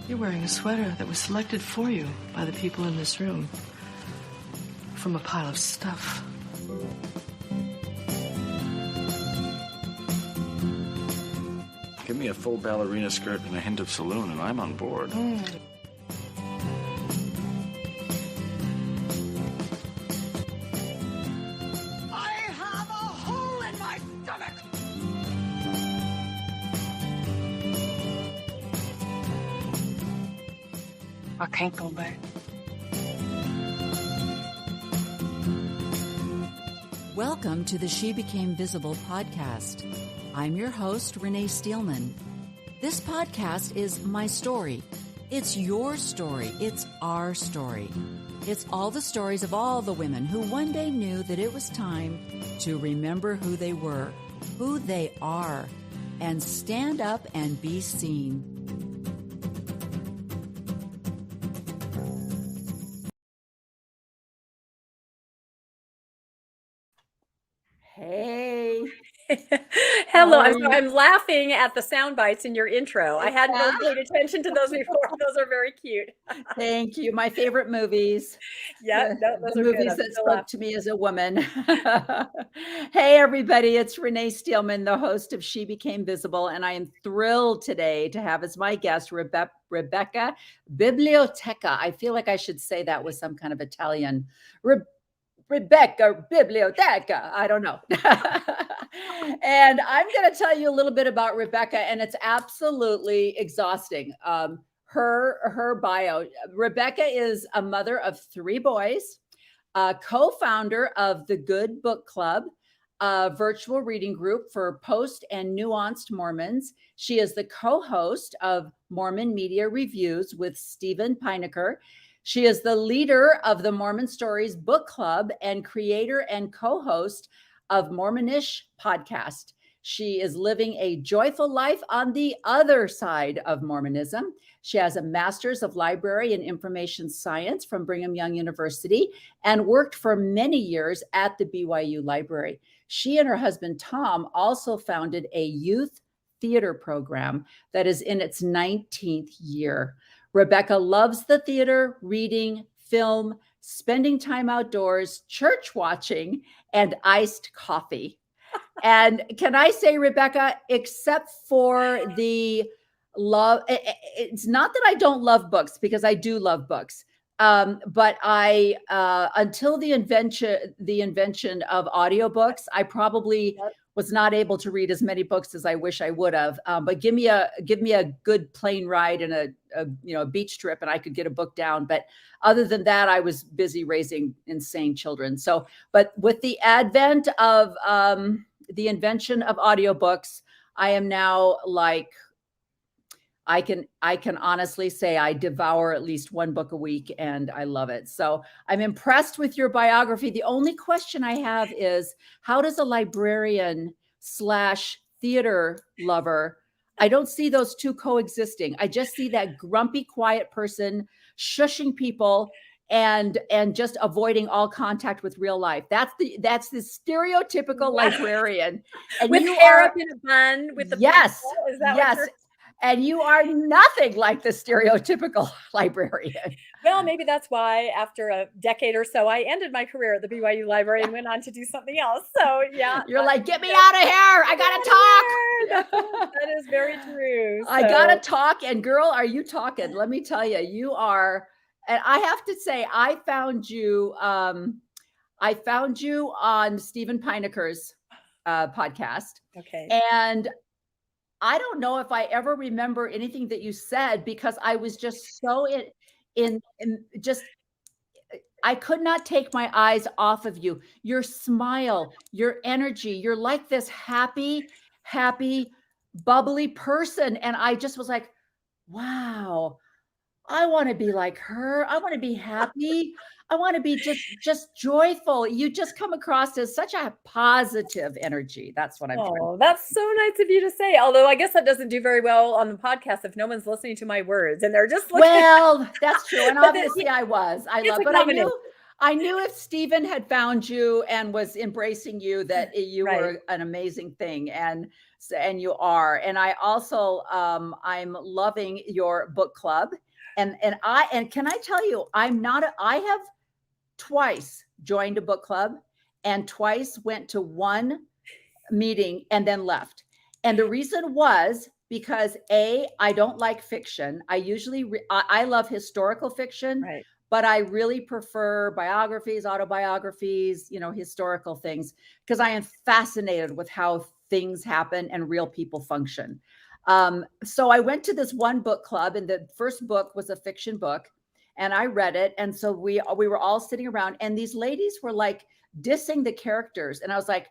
You're wearing a sweater that was selected for you by the people in this room from a pile of stuff. Give me a full ballerina skirt and a hint of saloon, and I'm on board. I have a hole in my stomach! I can't go back. Welcome to the She Became Visible podcast. I'm your host, Renee Steelman. This podcast is my story. It's your story. It's our story. It's all the stories of all the women who one day knew that it was time to remember who they were, who they are, and stand up and be seen. Hey. Hello. I'm laughing at the sound bites in your intro. I hadn't really paid attention to those before. Those are very cute. Thank you. My favorite movies. Yeah, those the are movies good. that spoke to me as a woman. Hey, everybody. It's Renee Steelman, the host of She Became Visible, and I am thrilled today to have as my guest Rebecca Biblioteca. I feel like I should say that with some kind of Italian. Rebecca Biblioteca. I don't know. And I'm going to tell you a little bit about Rebecca, and it's absolutely exhausting. Her bio. Rebecca is a mother of 3 boys, a co-founder of the Good Book Club, a virtual reading group for post and nuanced Mormons. She is the co-host of Mormon Media Reviews with Stephen Pinecker. She is the leader of the Mormon Stories Book Club and creator and co-host of Mormonish podcast. She is living a joyful life on the other side of Mormonism. She has a master's of library and information science from Brigham Young University and worked for many years at the BYU Library. She and her husband, Tom, also founded a youth theater program that is in its 19th year. Rebecca loves the theater, reading, film, spending time outdoors, church watching, and iced coffee. And can I say, Rebecca, except for the love, it's not that I don't love books, because I do love books. But I, until the invention of audiobooks, I probably was not able to read as many books as I wish I would have. But give me a good plane ride and a beach trip, and I could get a book down. But other than that, I was busy raising insane children. So, but with the advent of the invention of audiobooks, I am now like, I can honestly say I devour at least 1 book a week, and I love it. So I'm impressed with your biography. The only question I have is, how does a librarian / theater lover, I don't see those two coexisting. I just see that grumpy, quiet person shushing people and just avoiding all contact with real life. That's the stereotypical librarian. And with hair up in a bun with the yes, pencil? Is that yes. what And you are nothing like the stereotypical librarian. Well, maybe that's why after a decade or so, I ended my career at the BYU Library and went on to do something else. So yeah. You're like, get me out of here. I got to talk. That is very true. So. I got to talk. And girl, are you talking? Let me tell you, you are. And I have to say, I found you on Stephen Pinecker's podcast. Okay. And I don't know if I ever remember anything that you said, because I was just so in I could not take my eyes off of you. Your smile, your energy, you're like this happy, bubbly person. And I just was like, wow, I want to be like her. I want to be happy. I want to be just joyful. You just come across as such a positive energy. That's what I'm trying. Oh, that's so nice of you to say. Although I guess that doesn't do very well on the podcast if no one's listening to my words and they're just looking. Well, that's true. And obviously I was. But I knew if Stephen had found you and was embracing you, that you right. were an amazing thing. And And you are. And I also, I'm loving your book club. And can I tell you, I have twice joined a book club and twice went to one meeting and then left. And the reason was because I don't like fiction. I usually, I love historical fiction, Right. but I really prefer biographies, autobiographies, historical things, because I am fascinated with how things happen and real people function. So I went to this one book club, and the first book was a fiction book, and I read it. And so we were all sitting around, and these ladies were like dissing the characters, and I was like,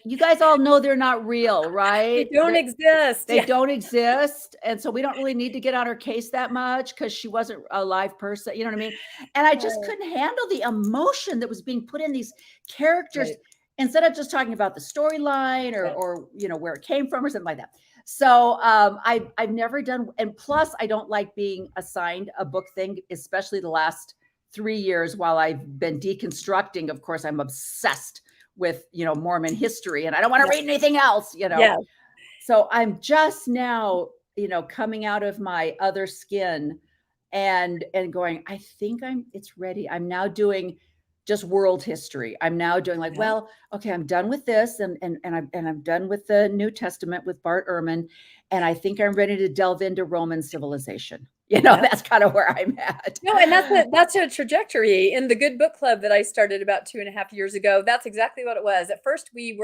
you guys all know they're not real, right? They don't exist. They don't exist. And so we don't really need to get on her case that much because she wasn't a live person. You know what I mean? And I just couldn't handle the emotion that was being put in these characters, Right. instead of just talking about the storyline or where it came from or something like that. So I've never done, and plus I don't like being assigned a book thing, especially the last 3 years while I've been deconstructing. Of course, I'm obsessed with Mormon history, and I don't want to read anything else. So I'm just now coming out of my other skin and going, I think it's ready. I'm now doing just world history. I'm now doing like, well, okay, I'm done with this, and I'm done with the New Testament with Bart Ehrman, and I think I'm ready to delve into Roman civilization. That's kind of where I'm at. No, and that's a trajectory. In the Good Book Club that I started about 2.5 years ago, that's exactly what it was. At first, we'd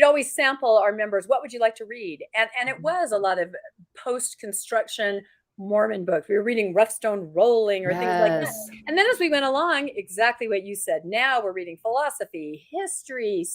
always sample our members, what would you like to read? And it was a lot of post-construction Mormon books. We were reading Rough Stone Rolling or things like that. And then as we went along, exactly what you said. Now we're reading philosophy, history.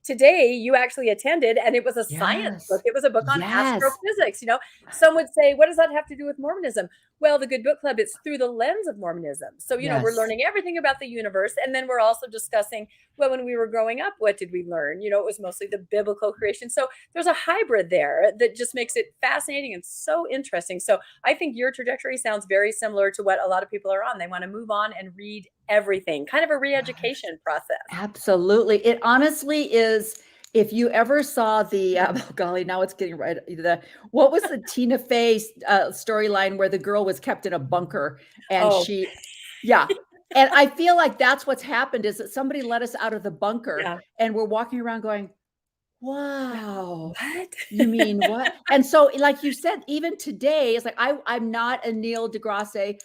Today you actually attended, and it was a science book. It was a book on astrophysics. Some would say, what does that have to do with Mormonism? Well, the Good Book Club, it's through the lens of Mormonism. So, we're learning everything about the universe. And then we're also discussing, well, when we were growing up, what did we learn? It was mostly the biblical creation. So there's a hybrid there that just makes it fascinating and so interesting. So I think your trajectory sounds very similar to what a lot of people are on. They want to move on and read everything, kind of a re-education process. Absolutely. It honestly is. If you ever saw the, golly, now it's getting right. What was the Tina Fey storyline where the girl was kept in a bunker and and I feel like that's what's happened, is that somebody let us out of the bunker and we're walking around going, wow, what? You mean what? And so, like you said, even today, it's like, I'm not a Neil deGrasse,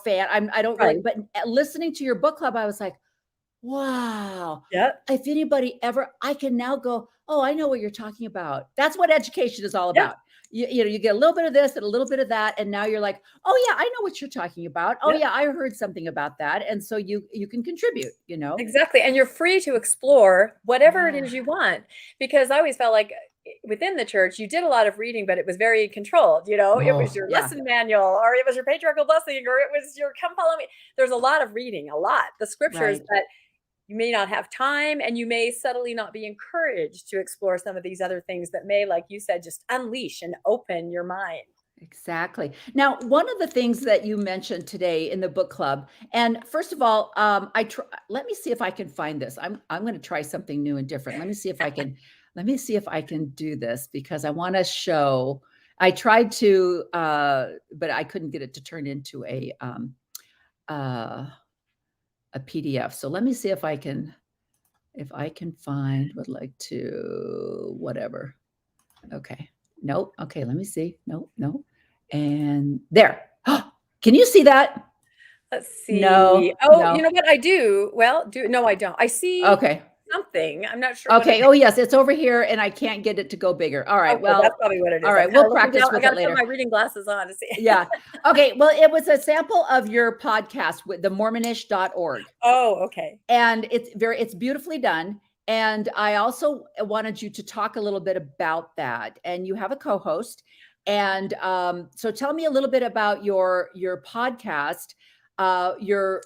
fan. I don't really, but listening to your book club, I was like, wow. Yeah. If anybody ever, I can now go, oh, I know what you're talking about. That's what education is all about. You get a little bit of this and a little bit of that. And now you're like, oh yeah, I know what you're talking about. Oh yeah, I heard something about that. And so you can contribute, Exactly. And you're free to explore whatever it is you want, because I always felt like within the church, you did a lot of reading, but it was very controlled. It was your lesson manual, or it was your patriarchal blessing, or it was your come follow me. There's a lot of reading, the scriptures, but you may not have time, and you may subtly not be encouraged to explore some of these other things that may, like you said, just unleash and open your mind. Exactly. Now, one of the things that you mentioned today in the book club, and first of all, let me see if I can find this. I'm going to try something new and different. Let me see if I can do this, because I want to show. I tried to, but I couldn't get it to turn into a PDF. So let me see if I can find, would like to, whatever. Okay. Nope. Okay. Let me see. Nope. And there. Can you see that? Let's see. No. Oh, no. You know what I do? Well, no, I don't. I see. Okay. Something. I'm not sure. Okay. Oh yes, it's over here, and I can't get it to go bigger. All right. Okay, well, that's probably what it is. All right. We'll practice with it later. I got to put my reading glasses on to see. Yeah. Okay. Well, it was a sample of your podcast with the Mormonish.org. Oh, okay. And it's beautifully done. And I also wanted you to talk a little bit about that. And you have a co-host. And so tell me a little bit about your podcast. Your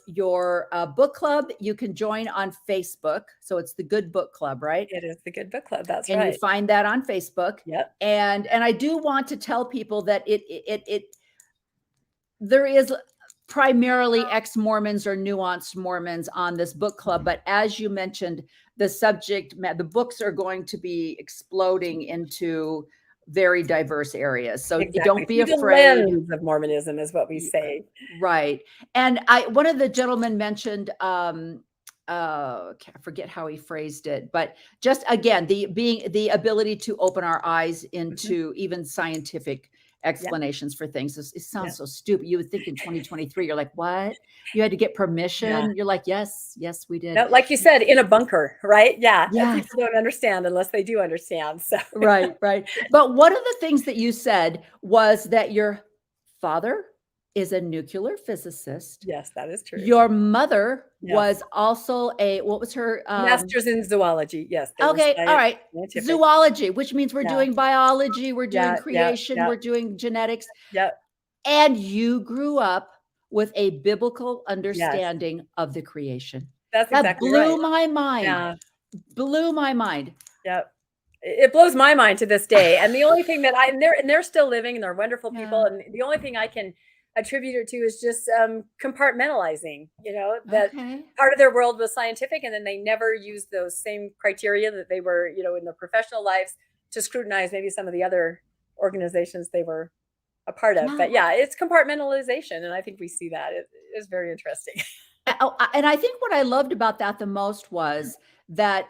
book club, you can join on Facebook. So it's the Good Book Club, right? It is the Good Book Club. That's right. And you find that on Facebook. Yep. And I do want to tell people that there is primarily ex-Mormons or nuanced Mormons on this book club. But as you mentioned, the books are going to be exploding into very diverse areas. So don't be Through afraid. the lens of Mormonism is what we say. Right. And one of the gentlemen mentioned, I forget how he phrased it, but just again, the ability to open our eyes into even scientific explanations for things. It sounds so stupid. You would think in 2023, you're like, what? You had to get permission. You're like, yes, we did. No, like you said, in a bunker, right? Yeah. Yes. People don't understand unless they do understand. So Right. But one of the things that you said was that your father is a nuclear physicist. yes, that is true. Your mother was also what was her Master's in zoology. Yes. they were okay, all right. scientific. Zoology, which means we're doing biology, we're doing creation, we're doing genetics. Yep. And you grew up with a biblical understanding of the creation. That's That exactly blew right. my mind. Yeah. Blew my mind. Yep. It blows my mind to this day. And the only thing that and they're still living and they're wonderful people. And the only thing I can attribute it to is just compartmentalizing, that part of their world was scientific, and then they never used those same criteria that they were, in their professional lives to scrutinize maybe some of the other organizations they were a part of. But it's compartmentalization. And I think we see that. It is very interesting. And I think what I loved about that the most was that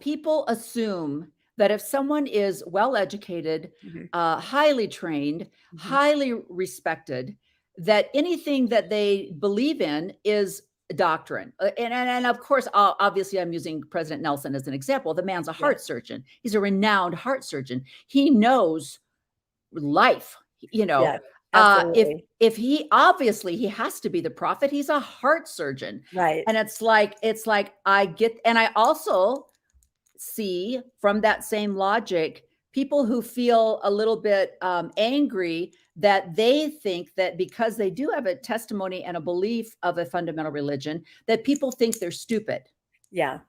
people assume that if someone is well-educated, highly trained, highly respected, that anything that they believe in is doctrine. And of course, obviously I'm using President Nelson as an example. The man's a heart surgeon. He's a renowned heart surgeon. He knows life, if he obviously he has to be the prophet, he's a heart surgeon. Right. And it's like I get, and I also see from that same logic, people who feel a little bit angry that they think that because they do have a testimony and a belief of a fundamental religion, that people think they're stupid. Yeah.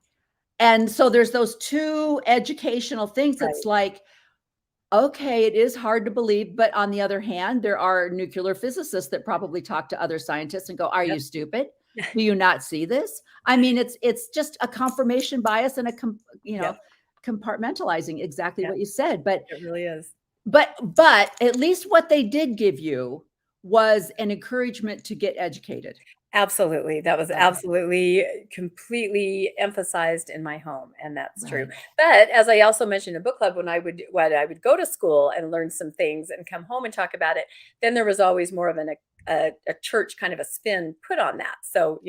And so there's those two educational things. It's like, okay, it is hard to believe, but on the other hand, there are nuclear physicists that probably talk to other scientists and go, are you stupid? Do you not see this? I mean, it's just a confirmation bias and compartmentalizing exactly what you said, but it really is. But at least what they did give you was an encouragement to get educated. Absolutely. That was absolutely completely emphasized in my home. And that's true. But as I also mentioned in book club, when I would go to school and learn some things and come home and talk about it, then there was always more of a church kind of a spin put on that. So,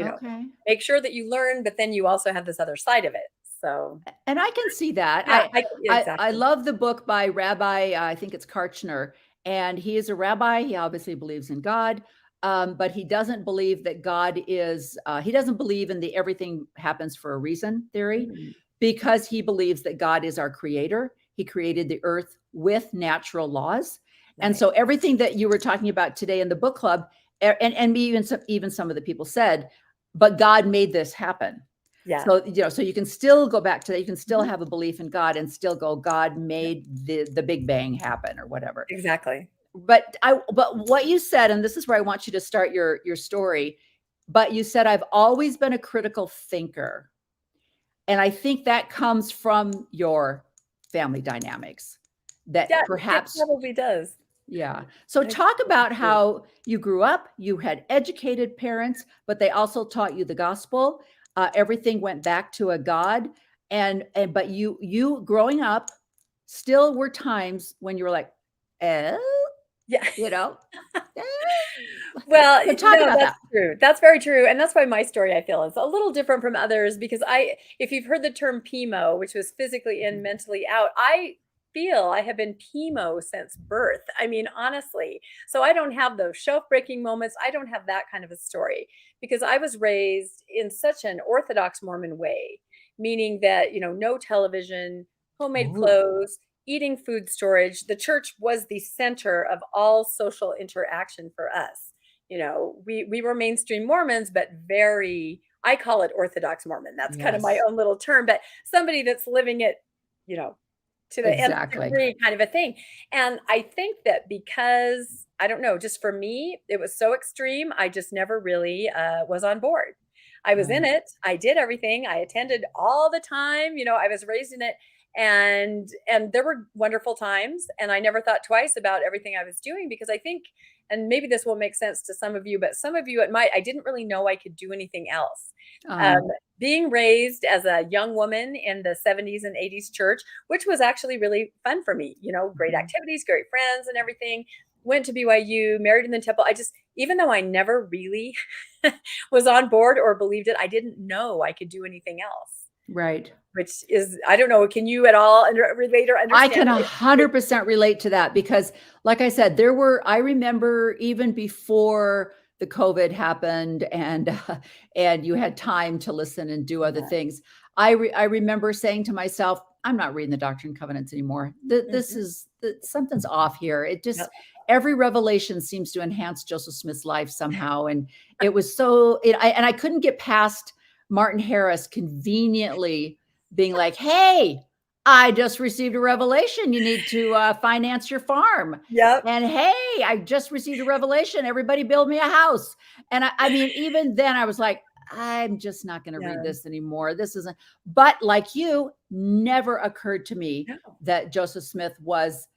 make sure that you learn, but then you also have this other side of it. So, and I can see that. I love the book by Rabbi, I think it's Karchner, and he is a rabbi. He obviously believes in God. But he doesn't believe that God is, he doesn't believe in the everything happens for a reason theory, because he believes that God is our creator. He created the earth with natural laws. And so everything that you were talking about today in the book club, and even some of the people said, but God made this happen. Yeah. So, so you can still go back to that. You can still have a belief in God and still go, God made the Big Bang happen or whatever. Exactly. But what you said, and this is where I want you to start your story, but you said, I've always been a critical thinker. And I think that comes from your family dynamics that perhaps it probably does. Yeah. So talk about how you grew up, you had educated parents, but they also taught you the gospel. Everything went back to a God. But you growing up still were times when you were like, Well, that's true. That's very true. And that's why my story, I feel, is a little different from others, because if you've heard the term PMO, which was physically in, mentally out, I feel I have been PMO since birth. I mean, honestly. So I don't have those shelf-breaking moments. I don't have that kind of a story, because I was raised in such an Orthodox Mormon way, meaning that, no television, homemade clothes, eating food storage. The church was the center of all social interaction for us. We were mainstream Mormons, but I call it Orthodox Mormon. That's kind of my own little term, but somebody that's living it, to the nth Exactly. degree kind of a thing. And I think that because, I don't know, just for me, it was so extreme, I just never really was on board. I was in Right. it. I did everything. I attended all the time. I was raised in it, and there were wonderful times, and I never thought twice about everything I was doing, because I think, and maybe this will make sense to some of you, but some of you it might, I didn't really know I could do anything else. Um, Being raised as a young woman in the 70s and 80s church, which was actually really fun for me, great activities, great friends and everything. Went to BYU, married in the temple. Even though I never really was on board or believed it, I didn't know I could do anything else, right. which is, I don't know, can you at all relate or I can understand? 100% relate to that because, like I said, I remember even before the COVID happened and you had time to listen and do other Yeah. things. I remember saying to myself, I'm not reading the Doctrine and Covenants anymore. This is something's off here. It just, Yep. every revelation seems to enhance Joseph Smith's life somehow. And it was so, I couldn't get past Martin Harris conveniently being like, hey, I just received a revelation. You need to finance your farm. Yep. And hey, I just received a revelation. Everybody build me a house. And I mean, even then I was like, I'm just not going to read this anymore. This isn't, but like you, never occurred to me that Joseph Smith was,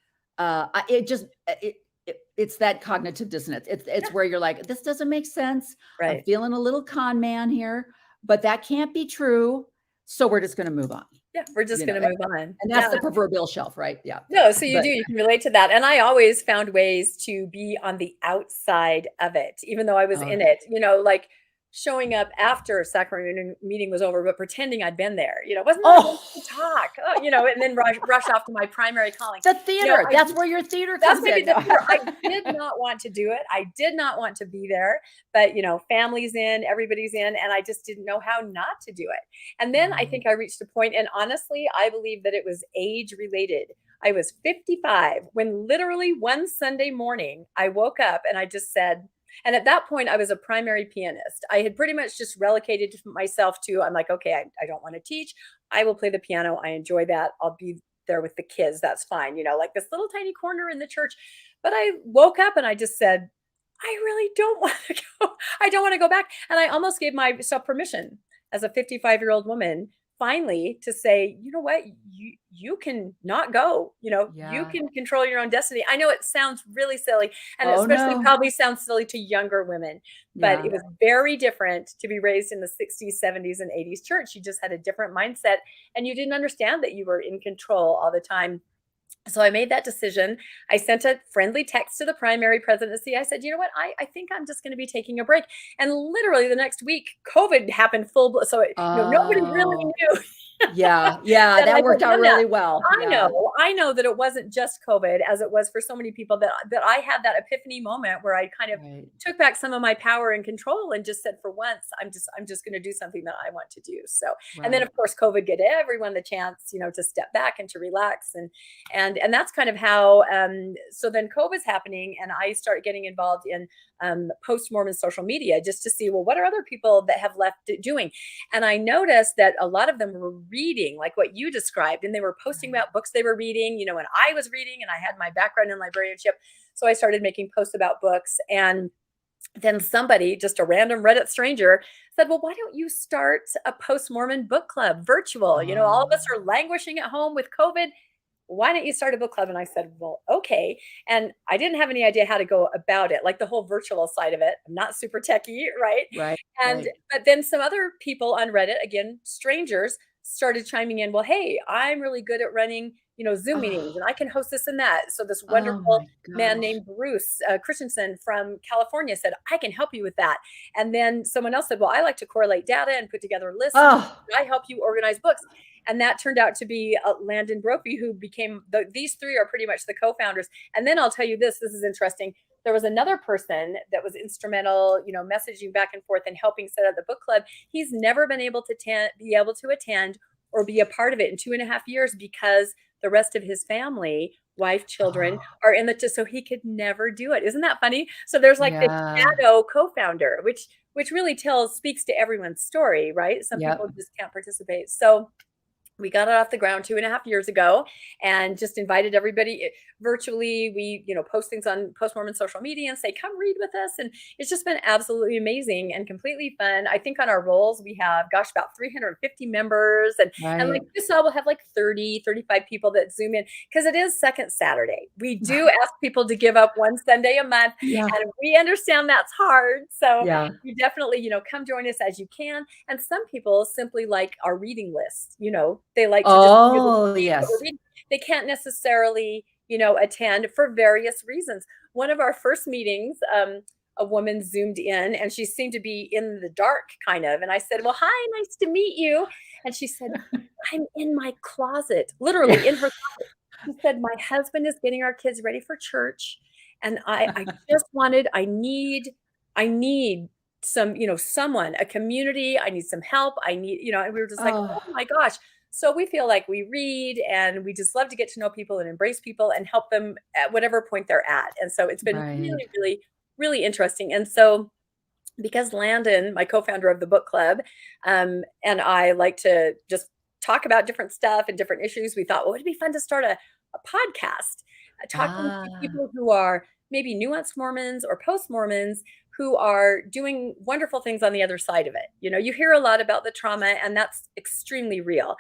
it's that cognitive dissonance. It's where you're like, this doesn't make sense. Right. I'm feeling a little con man here, but that can't be true. So we're just going to move on. Yeah, we're just going to move on. And that's the proverbial shelf, right? Yeah. No, so you can relate to that. And I always found ways to be on the outside of it, even though I was in it, like showing up after sacrament meeting was over, but pretending I'd been there, wasn't to talk, and then rush off to my primary calling. The theater, that's where your theater comes in. The theater. I did not want to do it. I did not want to be there, but family's in, everybody's in, and I just didn't know how not to do it. And then I think I reached a point, and honestly, I believe that it was age related. I was 55 when literally one Sunday morning I woke up and I just said, and at that point, I was a primary pianist. I had pretty much just relocated myself to, I'm like, okay, I don't want to teach. I will play the piano. I enjoy that. I'll be there with the kids. That's fine. Like this little tiny corner in the church. But I woke up and I just said, I really don't want to go. I don't want to go back. And I almost gave myself permission as a 55-year-old woman finally to say, you know what, you can not go, you can control your own destiny. I know it sounds really silly, and especially probably sounds silly to younger women, but it was very different to be raised in the 60s, 70s, and 80s church. You just had a different mindset, and you didn't understand that you were in control all the time. So I made that decision. I sent a friendly text to the primary presidency. I said, you know what, I think I'm just going to be taking a break. And literally the next week, COVID happened full. So nobody really knew. That worked out really well. I know that it wasn't just COVID, as it was for so many people, that I had that epiphany moment where I kind of took back some of my power and control and just said, for once, I'm just going to do something that I want to do. So, and then of course, COVID gave everyone the chance, to step back and to relax. And that's kind of how, so then COVID's happening and I start getting involved in post-Mormon social media just to see, well, what are other people that have left doing? And I noticed that a lot of them were reading like what you described, and they were posting about books they were reading, and I was reading, and I had my background in librarianship. So I started making posts about books, and then somebody, just a random Reddit stranger, said, well, why don't you start a post-Mormon book club virtual? All of us are languishing at home with COVID. Why don't you start a book club? And I said, well, okay. And I didn't have any idea how to go about it, like the whole virtual side of it. I'm not super techie, right? But then some other people on Reddit, again, strangers, started chiming in, well, hey, I'm really good at running, Zoom meetings, and I can host this and that. So this wonderful man named Bruce Christensen from California said, I can help you with that. And then someone else said, well, I like to correlate data and put together lists. I help you organize books. And that turned out to be Landon Brophy, who became, these three are pretty much the co-founders. And then I'll tell you this is interesting. There was another person that was instrumental, messaging back and forth and helping set up the book club. He's never been able to be able to attend or be a part of it in 2.5 years because the rest of his family, wife, children, are in so he could never do it. Isn't that funny? So there's like this shadow co-founder, which really speaks to everyone's story, right? Some people just can't participate. So We got it off the ground 2.5 years ago and just invited everybody virtually. We, post things on Post-Mormon social media and say, come read with us. And it's just been absolutely amazing and completely fun. I think on our rolls, we have, about 350 members. And like you saw, we'll have like 30, 35 people that Zoom in because it is second Saturday. We do ask people to give up one Sunday a month. Yeah. And we understand that's hard. So Yeah. you definitely, come join us as you can. And some people simply like our reading list, they like to just read what we're reading. They can't necessarily, attend for various reasons. One of our first meetings, a woman Zoomed in and she seemed to be in the dark kind of. And I said, well, hi, nice to meet you. And she said, I'm in my closet, literally in her closet. She said, my husband is getting our kids ready for church. And I just I need some, someone, a community. I need some help. I need, and we were just like, oh my gosh. So we feel like we read and we just love to get to know people and embrace people and help them at whatever point they're at. And so it's been really, really, really interesting. And so because Landon, my co-founder of the book club, and I like to just talk about different stuff and different issues, we thought, well, it'd be fun to start a podcast talking to people who are maybe nuanced Mormons or post-Mormons who are doing wonderful things on the other side of it. You hear a lot about the trauma and that's extremely real.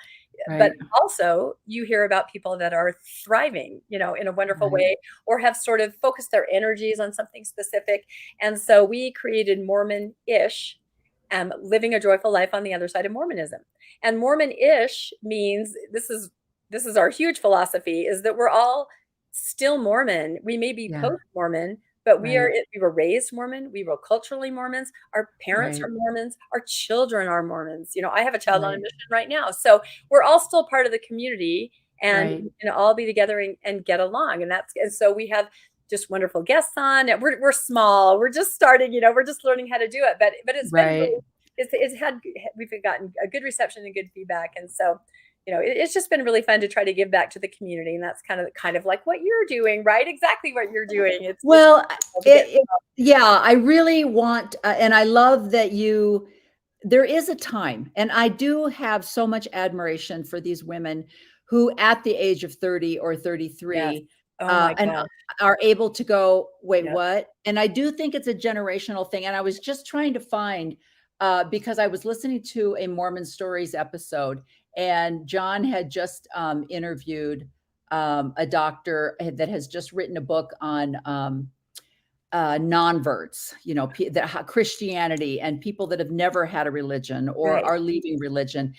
But also you hear about people that are thriving, in a wonderful way or have sort of focused their energies on something specific. And so we created Mormon-ish, living a joyful life on the other side of Mormonism. And Mormon-ish means this is our huge philosophy is that we're all still Mormon. We may be post-Mormon, but we were raised Mormon. We were culturally Mormons. Our parents are Mormons. Our children are Mormons. I have a child on a mission right now. So we're all still part of the community and we can all be together and get along. And so we have just wonderful guests on. We're small. We're just starting, we're just learning how to do it. But it's been we've gotten a good reception and good feedback. And so it's just been really fun to try to give back to the community. And that's kind of like what you're doing, right? Exactly what you're doing. I really want, and I love that there is a time, and I do have so much admiration for these women who at the age of 30 or 33 and are able to go, wait, what? And I do think it's a generational thing. And I was just trying to find, because I was listening to a Mormon Stories episode, and John had just interviewed a doctor that has just written a book on non-verts, Christianity and people that have never had a religion or are leaving religion.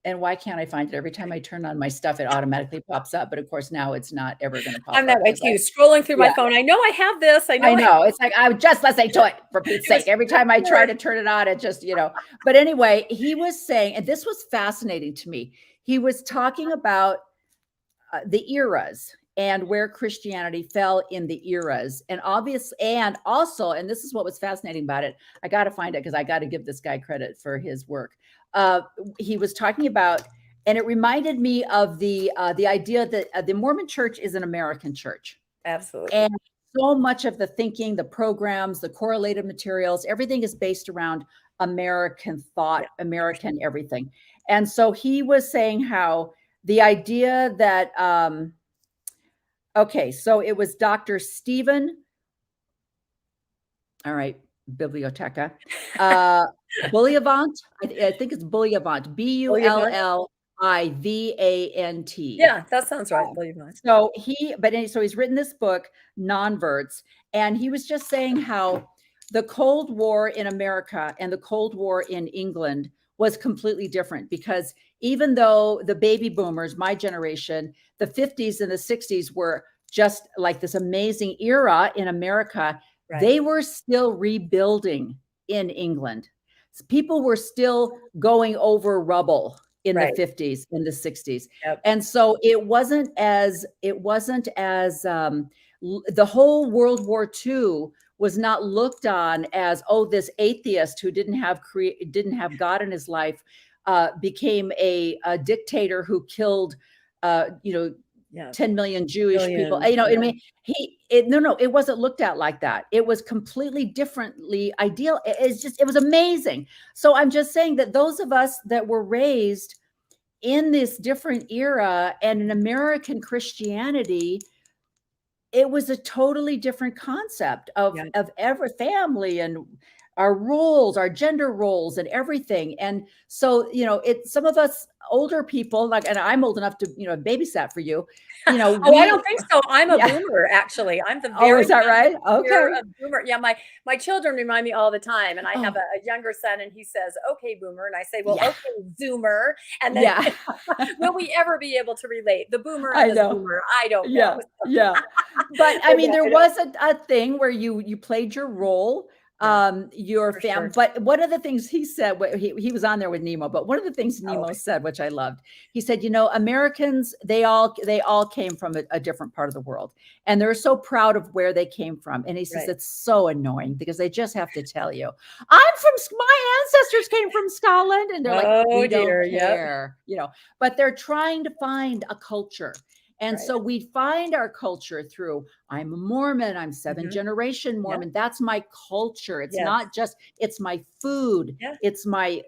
And why can't I find it? Every time I turn on my stuff, it automatically pops up. But of course, now it's not ever going to pop up. I'm that way too. Scrolling through my phone. I know I have this. I know. It's like, I was just listening to it for Pete's sake. Every time I try to turn it on, it just, But anyway, he was saying, and this was fascinating to me. He was talking about the eras and where Christianity fell in the eras. And also, and this is what was fascinating about it. I got to find it because I got to give this guy credit for his work. He was talking about, and it reminded me of the idea that the Mormon church is an American church. Absolutely. And so much of the thinking, the programs, the correlated materials, everything is based around American thought, American everything. And so he was saying how the idea that, so it was Dr. Stephen, Biblioteca, Bullivant. I think it's Bullivant, Bullivant. Yeah, that sounds right. Bullivant. So he's written this book, Non-Verts, and he was just saying how the Cold War in America and the Cold War in England was completely different, because even though the baby boomers, my generation, the 50s and the 60s were just like this amazing era in America, they were still rebuilding in England. People were still going over rubble in the 50s, in the 60s. And so it wasn't as the whole World War II was not looked on as, this atheist who didn't have God in his life became a dictator who killed, Yeah. 10 million Jewish people. Million, You know, I yeah. mean, no, it wasn't looked at like that. It was completely differently ideal. It was amazing. So I'm just saying that those of us that were raised in this different era and in American Christianity, it was a totally different concept of Yeah. every family and our roles, our gender roles and everything. And so, you know, some of us older people, like, and I'm old enough to, you know, babysat for you, you know, Oh, I don't think so. I'm a yeah. boomer, actually. I'm the Oh, very is that right? youngest year Okay. of boomer. Yeah, my children remind me all the time, and I have Oh, a younger son, and he says, "Okay, boomer," and I say, "Well, yeah. okay, zoomer." And then, Yeah. will we ever be able to relate? The boomer I and the know. zoomer, I don't know. Yeah. Yeah. But I So, mean, yeah, there I don't was a thing where you played your role, yeah, your for fam. sure. But one of the things he said, he was on there with Nemo, but one of the things Oh, Nemo said, which I loved, he said, you know, Americans, they all came from a different part of the world, and they're so proud of where they came from. And he says right. it's so annoying because they just have to tell you, my ancestors came from Scotland, and they're like, Oh, we dear. don't Yep. care, you know. But they're trying to find a culture. And Right. so we find our culture through, I'm a Mormon, I'm 7th-generation Yeah. Mormon. That's my culture. It's Yes. not just, it's my food. Yeah. It's my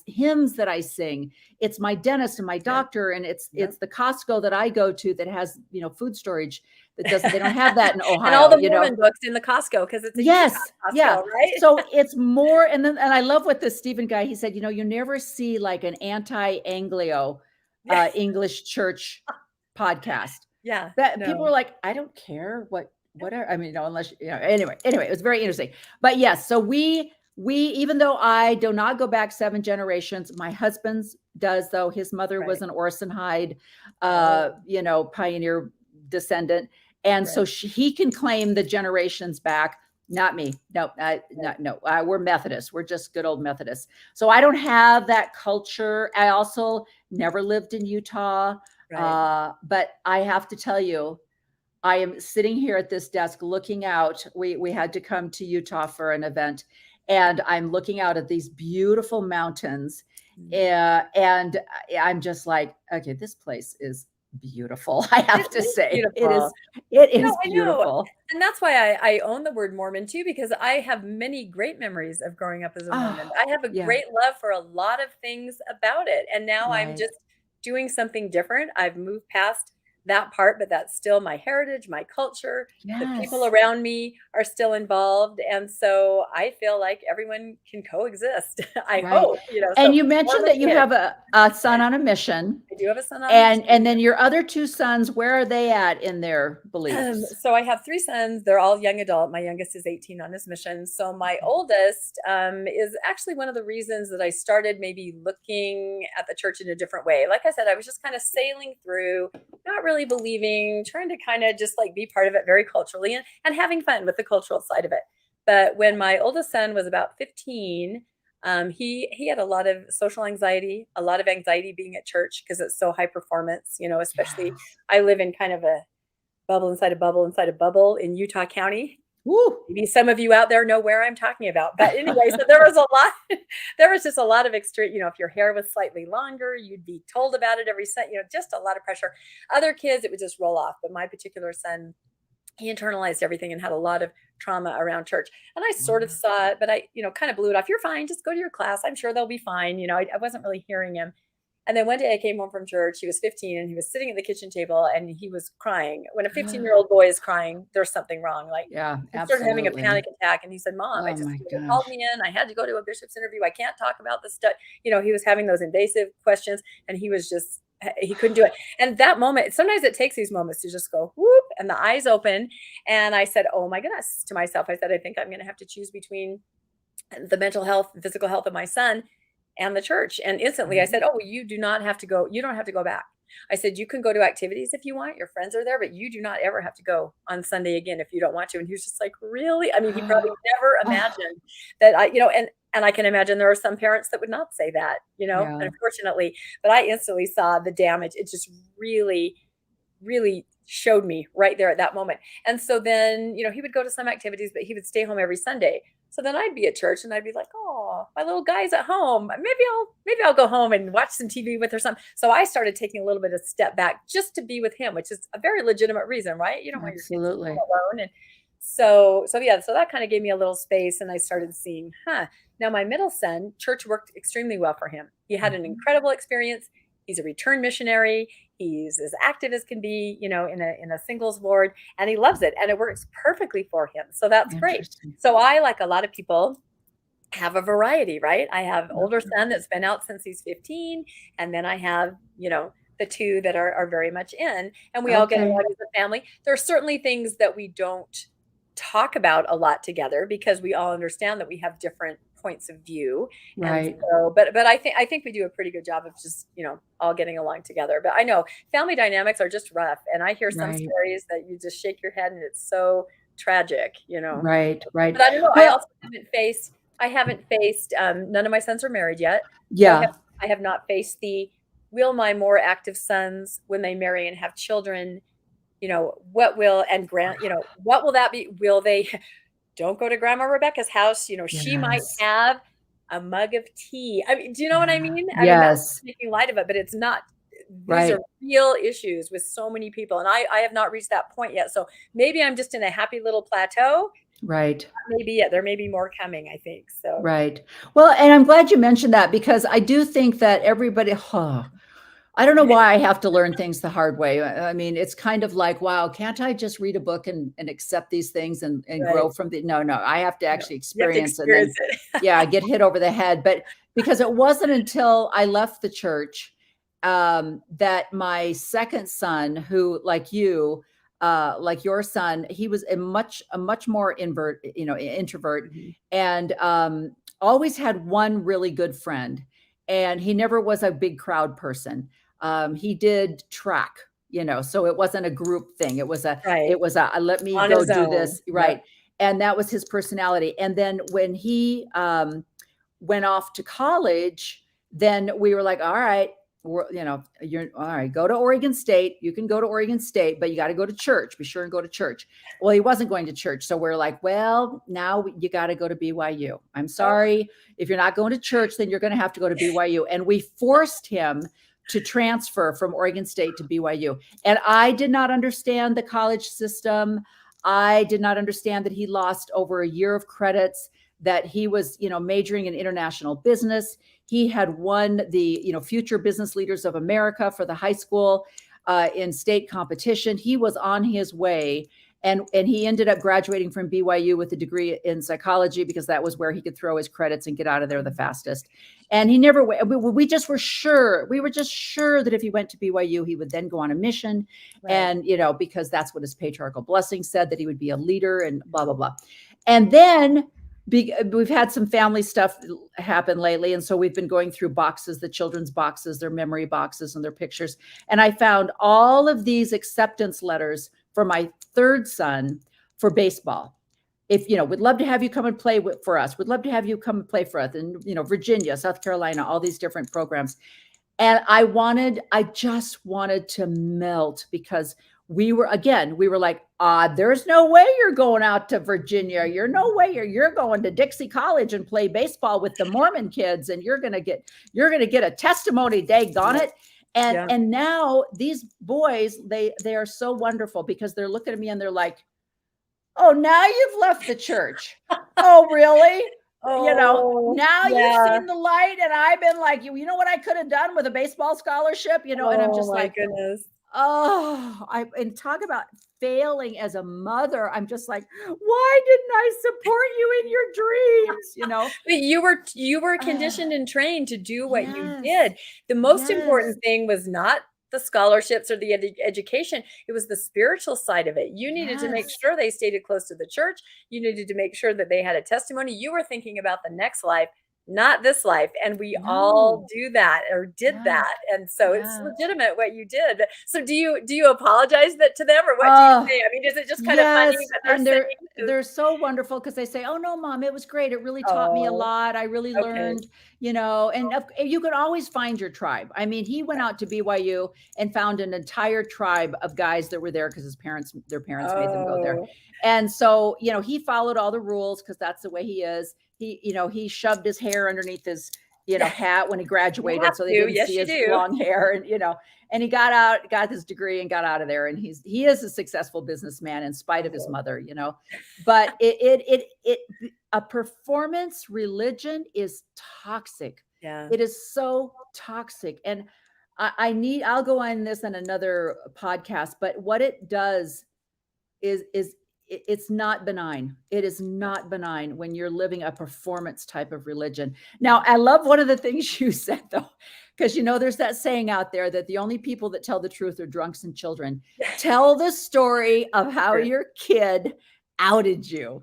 hymns that I sing. It's my dentist and my doctor. And it's the Costco that I go to that has, you know, food storage they don't have that in Ohio. And all the you know. Mormon books in the Costco, because it's a Yes. Utah Costco, Yeah. right? So it's more, and I love what this Stephen guy, he said, you know, you never see like an anti-Anglo English church podcast. Yeah. That No. people were like, I don't care whatever. I mean, you know, unless, you know, anyway, it was very interesting. But yes, so we, even though I do not go back 7 generations, my husband's does, though. His mother was an Orson Hyde, you know, pioneer descendant. And so he can claim the generations back. Not me. No, no. We're Methodists. We're just good old Methodists. So I don't have that culture. I also never lived in Utah. Right. But I have to tell you, I am sitting here at this desk looking out. We had to come to Utah for an event, and I'm looking out at these beautiful mountains. And I'm just like, okay, this place is beautiful. I have to say, beautiful. It is No, I know. beautiful. And that's why I own the word Mormon too, because I have many great memories of growing up as a Mormon. I have a yeah. great love for a lot of things about it. And now I'm Right. just doing something different. I've moved past that part, but that's still my heritage, my culture. The people Yes. around me are still involved. And so I feel like everyone can coexist. I Right. hope, you know. And So you mentioned Mormon that you is. have a son on a mission. I do have a son on a mission. And then your other 2 sons, where are they at in their beliefs? So I have 3 sons. They're all young adult. My youngest is 18 on his mission. So my oldest is actually one of the reasons that I started maybe looking at the church in a different way. Like I said, I was just kind of sailing through, not really believing, trying to kind of just like be part of it very culturally and having fun with the cultural side of it. But when my oldest son was about 15, he had a lot of social anxiety, a lot of anxiety being at church because it's so high performance, you know, especially I live in kind of a bubble inside a bubble inside a bubble in Utah County. Woo. Maybe some of you out there know where I'm talking about. But anyway, so there was just a lot of extreme, you know, if your hair was slightly longer, you'd be told about it every second, you know, just a lot of pressure. Other kids, it would just roll off. But my particular son, he internalized everything and had a lot of trauma around church. And I sort of saw it, but I, you know, kind of blew it off. You're fine. Just go to your class. I'm sure they'll be fine. You know, I wasn't really hearing him. And then one day I came home from church. He was 15 and he was sitting at the kitchen table and he was crying. When a 15-year-old boy is crying, there's something wrong. Like, Yeah, he started having a absolutely. panic attack. And he said, Mom, Oh I just my they called gosh. me in. I had to go to a bishop's interview. I can't talk about this stuff. You know, he was having those invasive questions and he was just, he couldn't do it. And that moment, sometimes it takes these moments to just go whoop and the eyes open. And I said, oh my goodness, to myself, I said, I think I'm going to have to choose between the mental health, and physical health of my son and the church. And instantly I said, oh, you do not have to go. You don't have to go back. I said, you can go to activities if you want. Your friends are there, but you do not ever have to go on Sunday again if you don't want to. And he was just like, really? I mean, he probably never imagined that you know, and I can imagine there are some parents that would not say that, you know, unfortunately, but I instantly saw the damage. It just really, really showed me right there at that moment. And so then, you know, he would go to some activities, but he would stay home every Sunday. So then I'd be at church and I'd be like, oh, my little guy's at home. Maybe I'll go home and watch some TV with or something. So I started taking a little bit of step back just to be with him, which is a very legitimate reason, right? You don't want your kids Absolutely. alone. And so that kind of gave me a little space, and I started seeing, now my middle son, church worked extremely well for him. He had an incredible experience. He's a return missionary. He's as active as can be, in a singles ward, and he loves it, and it works perfectly for him. So that's great. Interesting. So I, like a lot of people, have a variety, right? I have an older son that's been out since he's 15, and then I have, the two that are very much in, and we all get Okay. along as a family. There are certainly things that we don't talk about a lot together because we all understand that we have different points of view. Right. And so, but I think we do a pretty good job of just, all getting along together. But I know family dynamics are just rough. And I hear some Right. stories that you just shake your head and it's so tragic, Right. Right. But I don't know. I Well, also haven't faced, none of my sons are married yet. yeah. I have not faced will my more active sons, when they marry and have children, what will that be? Will they don't go to Grandma Rebecca's house? She might Yes. have a mug of tea. I mean, do you know what I mean? I mean, Yes. that's making light of it, but it's not. These Right. are real issues with so many people. And I have not reached that point yet. So maybe I'm just in a happy little plateau. Right. Maybe there may be more coming, I think. So Right. Well, and I'm glad you mentioned that because I do think that everybody, I don't know why I have to learn things the hard way. I mean, it's kind of like, wow, can't I just read a book and accept these things and Right. grow from the, no, I have to actually you have to experience and then, experience it. yeah, get hit over the head. But because it wasn't until I left the church that my second son, who like you, like your son, he was a much more introvert, Mhm. and always had one really good friend. And he never was a big crowd person. He did track, so it wasn't a group thing. It was a Right. let me On go his do own. this. Yep. Right. And that was his personality. And then when he went off to college, then we were like, all right, you're all right, go to Oregon State. You can go to Oregon State, but you got to go to church. Be sure and go to church. Well, he wasn't going to church. So we're like, well, now you got to go to BYU. I'm sorry. If you're not going to church, then you're going to have to go to BYU. And we forced him to transfer from Oregon State to BYU. And I did not understand the college system. I did not understand that he lost over a year of credits, that he was, majoring in international business. He had won the, Future Business Leaders of America for the high school in state competition. He was on his way. And he ended up graduating from BYU with a degree in psychology because that was where he could throw his credits and get out of there the fastest. And he never went. We just were sure. We were just sure that if he went to BYU, he would then go on a mission. Right. And, because that's what his patriarchal blessing said, that he would be a leader and blah, blah, blah. And then we've had some family stuff happen lately. And so we've been going through boxes, the children's boxes, their memory boxes and their pictures. And I found all of these acceptance letters for my third son for baseball. If, we'd love to have you come and play for us. We'd love to have you come and play for us. And, Virginia, South Carolina, all these different programs. And I just wanted to melt because we were like, there's no way you're going out to Virginia. You're no way you're going to Dixie College and play baseball with the Mormon kids. And you're going to get a testimony, daggone it. And now these boys, they are so wonderful because they're looking at me and they're like, oh, now you've left the church. Oh, really? Now you've seen the light. And I've been like, you know what I could have done with a baseball scholarship, and I'm just like, goodness. And talk about failing as a mother. I'm just like, why didn't I support you in your dreams? But you were conditioned and trained to do what you Yes. did. The most Yes. important thing was not the scholarships or the education. It was the spiritual side of it. You needed to make Yes. sure they stayed close to the church. You needed to make sure that they had a testimony. You were thinking about the next life, not this life. And we all No. do that or did Yeah. that. And so it's Yeah. legitimate what you did. So do you apologize to them, or what do you say? I mean, is it just kind of funny that And saying they're so wonderful because they say, oh no, Mom, it was great. It really taught me a Oh, lot. I really okay. learned, and you can always find your tribe. I mean, he went out to BYU and found an entire tribe of guys that were there because their parents made them go there. Oh, And so, he followed all the rules because that's the way he is. he shoved his hair underneath his, hat when he graduated, have so they to. didn't Yes, see you his do. long hair, and he got his degree and got out of there, and he is a successful businessman in spite of his mother, but a performance religion is toxic. Yeah. It is so toxic. And I'll go on this in another podcast, but what it does is it's not benign. It is not benign when you're living a performance type of religion. Now, I love one of the things you said, though, because there's that saying out there that the only people that tell the truth are drunks and children. Tell the story of how your kid outed you.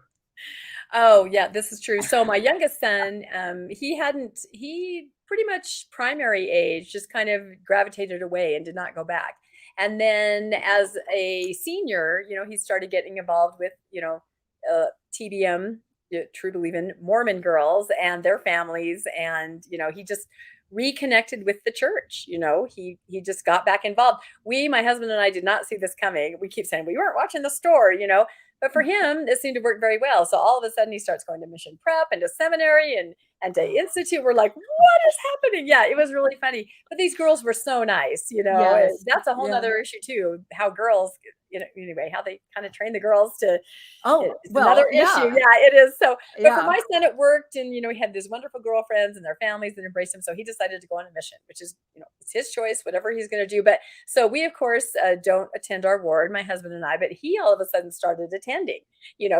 Oh, yeah, this is true. So my youngest son, he pretty much primary age just kind of gravitated away and did not go back. And then as a senior, he started getting involved with, TBM, True Believing Mormon girls and their families. And, he just reconnected with the church. He just got back involved. My husband and I did not see this coming. We keep saying we weren't watching the store, but for him, it seemed to work very well. So all of a sudden he starts going to mission prep and to seminary and to institute. We're like, what is happening? Yeah, it was really funny. But these girls were so nice, Yes. That's a whole nother issue too, how girls, anyway, how they kind of train the girls to, it's another issue. Yeah, it is. So, but for my son, it worked. And, he had these wonderful girlfriends and their families that embraced him. So he decided to go on a mission, which is, it's his choice, whatever he's going to do. But so we, of course, don't attend our ward, my husband and I, but he all of a sudden started attending,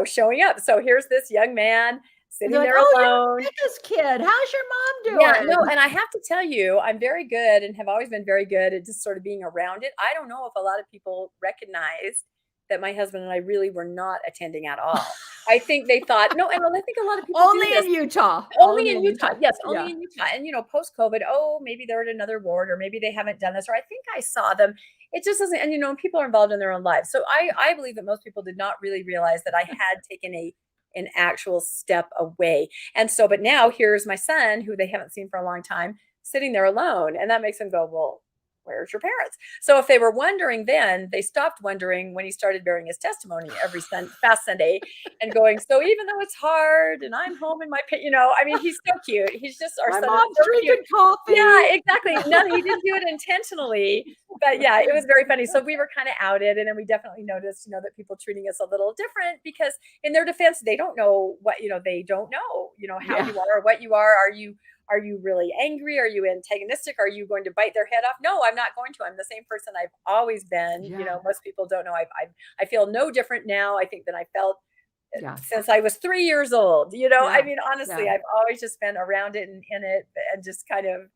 showing up. So here's this young man sitting there alone. This kid, how's your mom doing? Yeah, no, and I have to tell you, I'm very good and have always been very good at just sort of being around it. I don't know if a lot of people recognized that my husband and I really were not attending at all. I think they thought, no, and I think a lot of people only in Utah. Only in Utah. Yes, only in Utah. And, post-COVID, maybe they're at another ward or maybe they haven't done this, or I think I saw them. It just doesn't, and, people are involved in their own lives. So I believe that most people did not really realize that I had taken an actual step away. And so, but now here's my son, who they haven't seen for a long time, sitting there alone. And that makes them go, well, where's your parents? So if they were wondering then, they stopped wondering when he started bearing his testimony every past Sunday and going, so even though it's hard and I'm home in my pit, he's so cute. He's just our son. Mom's so drinking coffee. Yeah, exactly. No, he didn't do it intentionally, but yeah, it was very funny. So we were kind of outed, and then we definitely noticed, that people treating us a little different because in their defense, they don't know what, they don't know, how you are, what you are. Are you really angry? Are you antagonistic? Are you going to bite their head off? No, I'm not going to. I'm the same person I've always been. Yeah. Most people don't know. I feel no different now, I think, than I felt since I was 3 years old. Honestly, I've always just been around it and in it and just kind of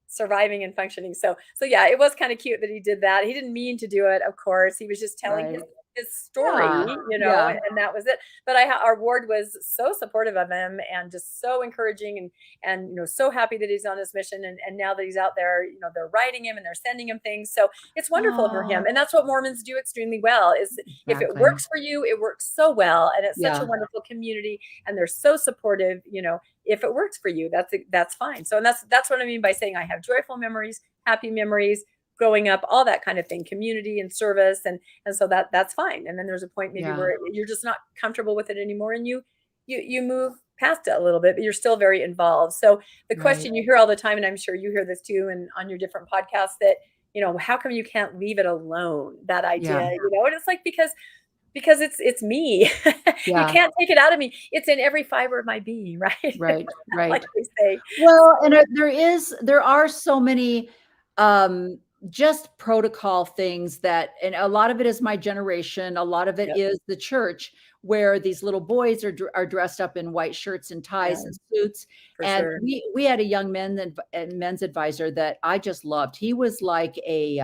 surviving and functioning. So yeah, it was kind of cute that he did that. He didn't mean to do it, of course. He was just telling his story, and that was it. But our ward was so supportive of him and just so encouraging and so happy that he's on his mission. And now that he's out there, they're writing him and they're sending him things. So it's wonderful for him. And that's what Mormons do extremely well is if it works for you, it works so well. And it's such a wonderful community and they're so supportive, if it works for you, that's fine. So, and that's what I mean by saying I have joyful memories, happy memories, growing up, all that kind of thing, community and service. And so that's fine. And then there's a point maybe where you're just not comfortable with it anymore and you move past it a little bit, but you're still very involved. So the question you hear all the time, and I'm sure you hear this too, and on your different podcasts that, how come you can't leave it alone? That idea, and it's like, because it's me. You can't take it out of me. It's in every fiber of my being, right? Right. Like they say. Well, and there are so many, just protocol things and a lot of it is my generation. A lot of it is the church where these little boys are dressed up in white shirts and ties and suits. And we had a young men's advisor that I just loved. He was like he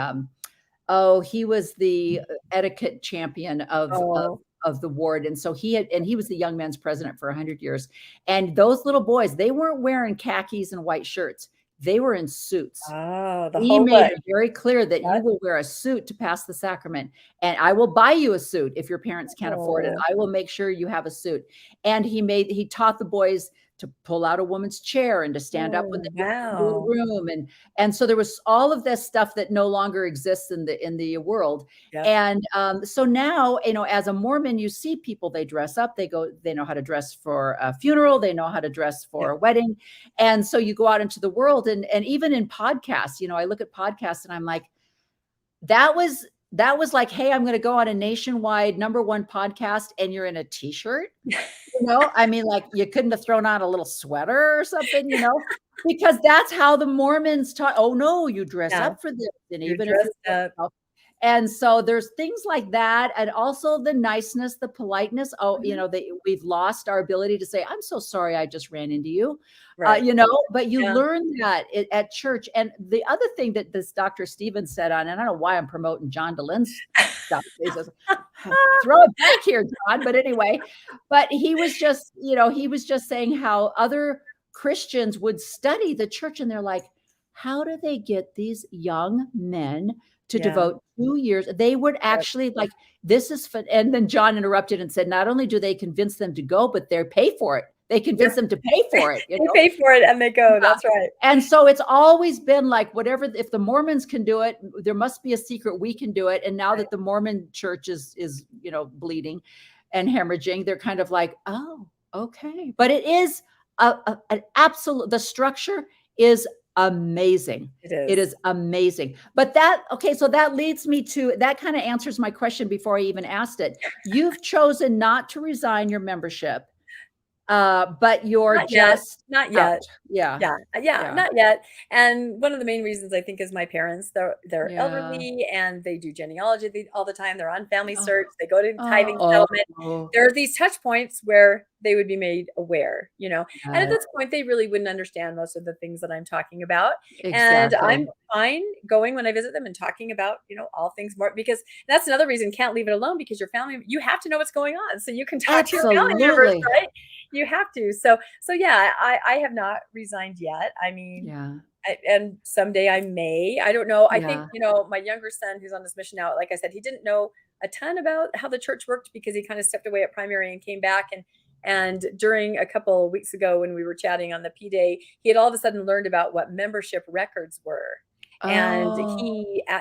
was the etiquette champion of the ward. And so he was the young men's president for 100 years. And those little boys, they weren't wearing khakis and white shirts. They were in suits. He made it very clear that you will wear a suit to pass the sacrament. And I will buy you a suit if your parents can't afford it. I will make sure you have a suit. And he taught the boys to pull out a woman's chair and to stand up when Oh, they walk into a wow. room. And so there was all of this stuff that no longer exists in the world. Yep. And so now, as a Mormon, you see people, they dress up, they know how to dress for a funeral, they know how to dress for a wedding. And so you go out into the world, and even in podcasts, I look at podcasts and I'm like, that was like, hey, I'm going to go on a nationwide #1 podcast and you're in a t-shirt, I mean, like, you couldn't have thrown on a little sweater or something, because that's how the Mormons taught. Oh no, you dress Yeah. up for this. And You're even if dressed up. and so there's things like that. And also the niceness, the politeness. Oh, that we've lost our ability to say, I'm so sorry, I just ran into you. Right. But you Yeah. learn that at church. And the other thing that this Dr. Stevens said on, and I don't know why I'm promoting John DeLynne's stuff. He says, throw it back here, John. But anyway, but he was just saying how other Christians would study the church, and they're like, how do they get these young men to devote 2 years? They would actually like, this is fun. And then John interrupted and said, not only do they convince them to go, but they pay for it. They convince them to pay for it. They pay for it and they go. That's right. And so it's always been like, whatever, if the Mormons can do it, there must be a secret we can do it. And now that the Mormon church is bleeding and hemorrhaging, they're kind of like, oh, okay. But it is an absolute, the structure is amazing. It is amazing. But so that leads me to, that kind of answers my question before I even asked it. You've chosen not to resign your membership, but you're not out. yet. Yeah, not yet. And one of the main reasons I think is my parents. They're elderly and they do genealogy all the time. They're on family search. They go to tithing settlement. There are these touch points where they would be made aware, and at this point they really wouldn't understand most of the things that I'm talking about. Exactly. And I'm fine going when I visit them and talking about, all things more, because that's another reason, can't leave it alone, because your family, you have to know what's going on so you can talk to your family members, right? You have to. So yeah, I have not resigned yet. I mean, and someday I may, I don't know. I think, my younger son who's on this mission now, like I said, he didn't know a ton about how the church worked because he kind of stepped away at primary and came back. And during a couple of weeks ago when we were chatting on the P-Day, he had all of a sudden learned about what membership records were. And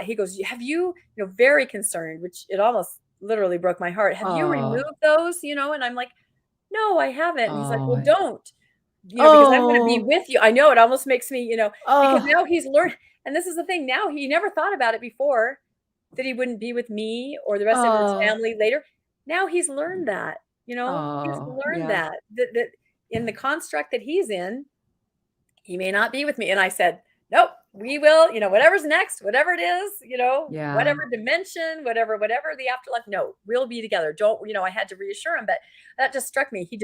he goes, have you, very concerned, which it almost literally broke my heart. Have you removed those, and I'm like, no, I haven't. And he's like, well, don't, because I'm going to be with you. I know, it almost makes me, because now he's learned. And this is the thing. Now he never thought about it before, that he wouldn't be with me or the rest of his family later. Now he's learned that, he's learned that in the construct that he's in, he may not be with me. And I said, nope, we will, whatever's next, whatever it is, whatever dimension, whatever the afterlife, no, we'll be together. Don't, I had to reassure him, but that just struck me. He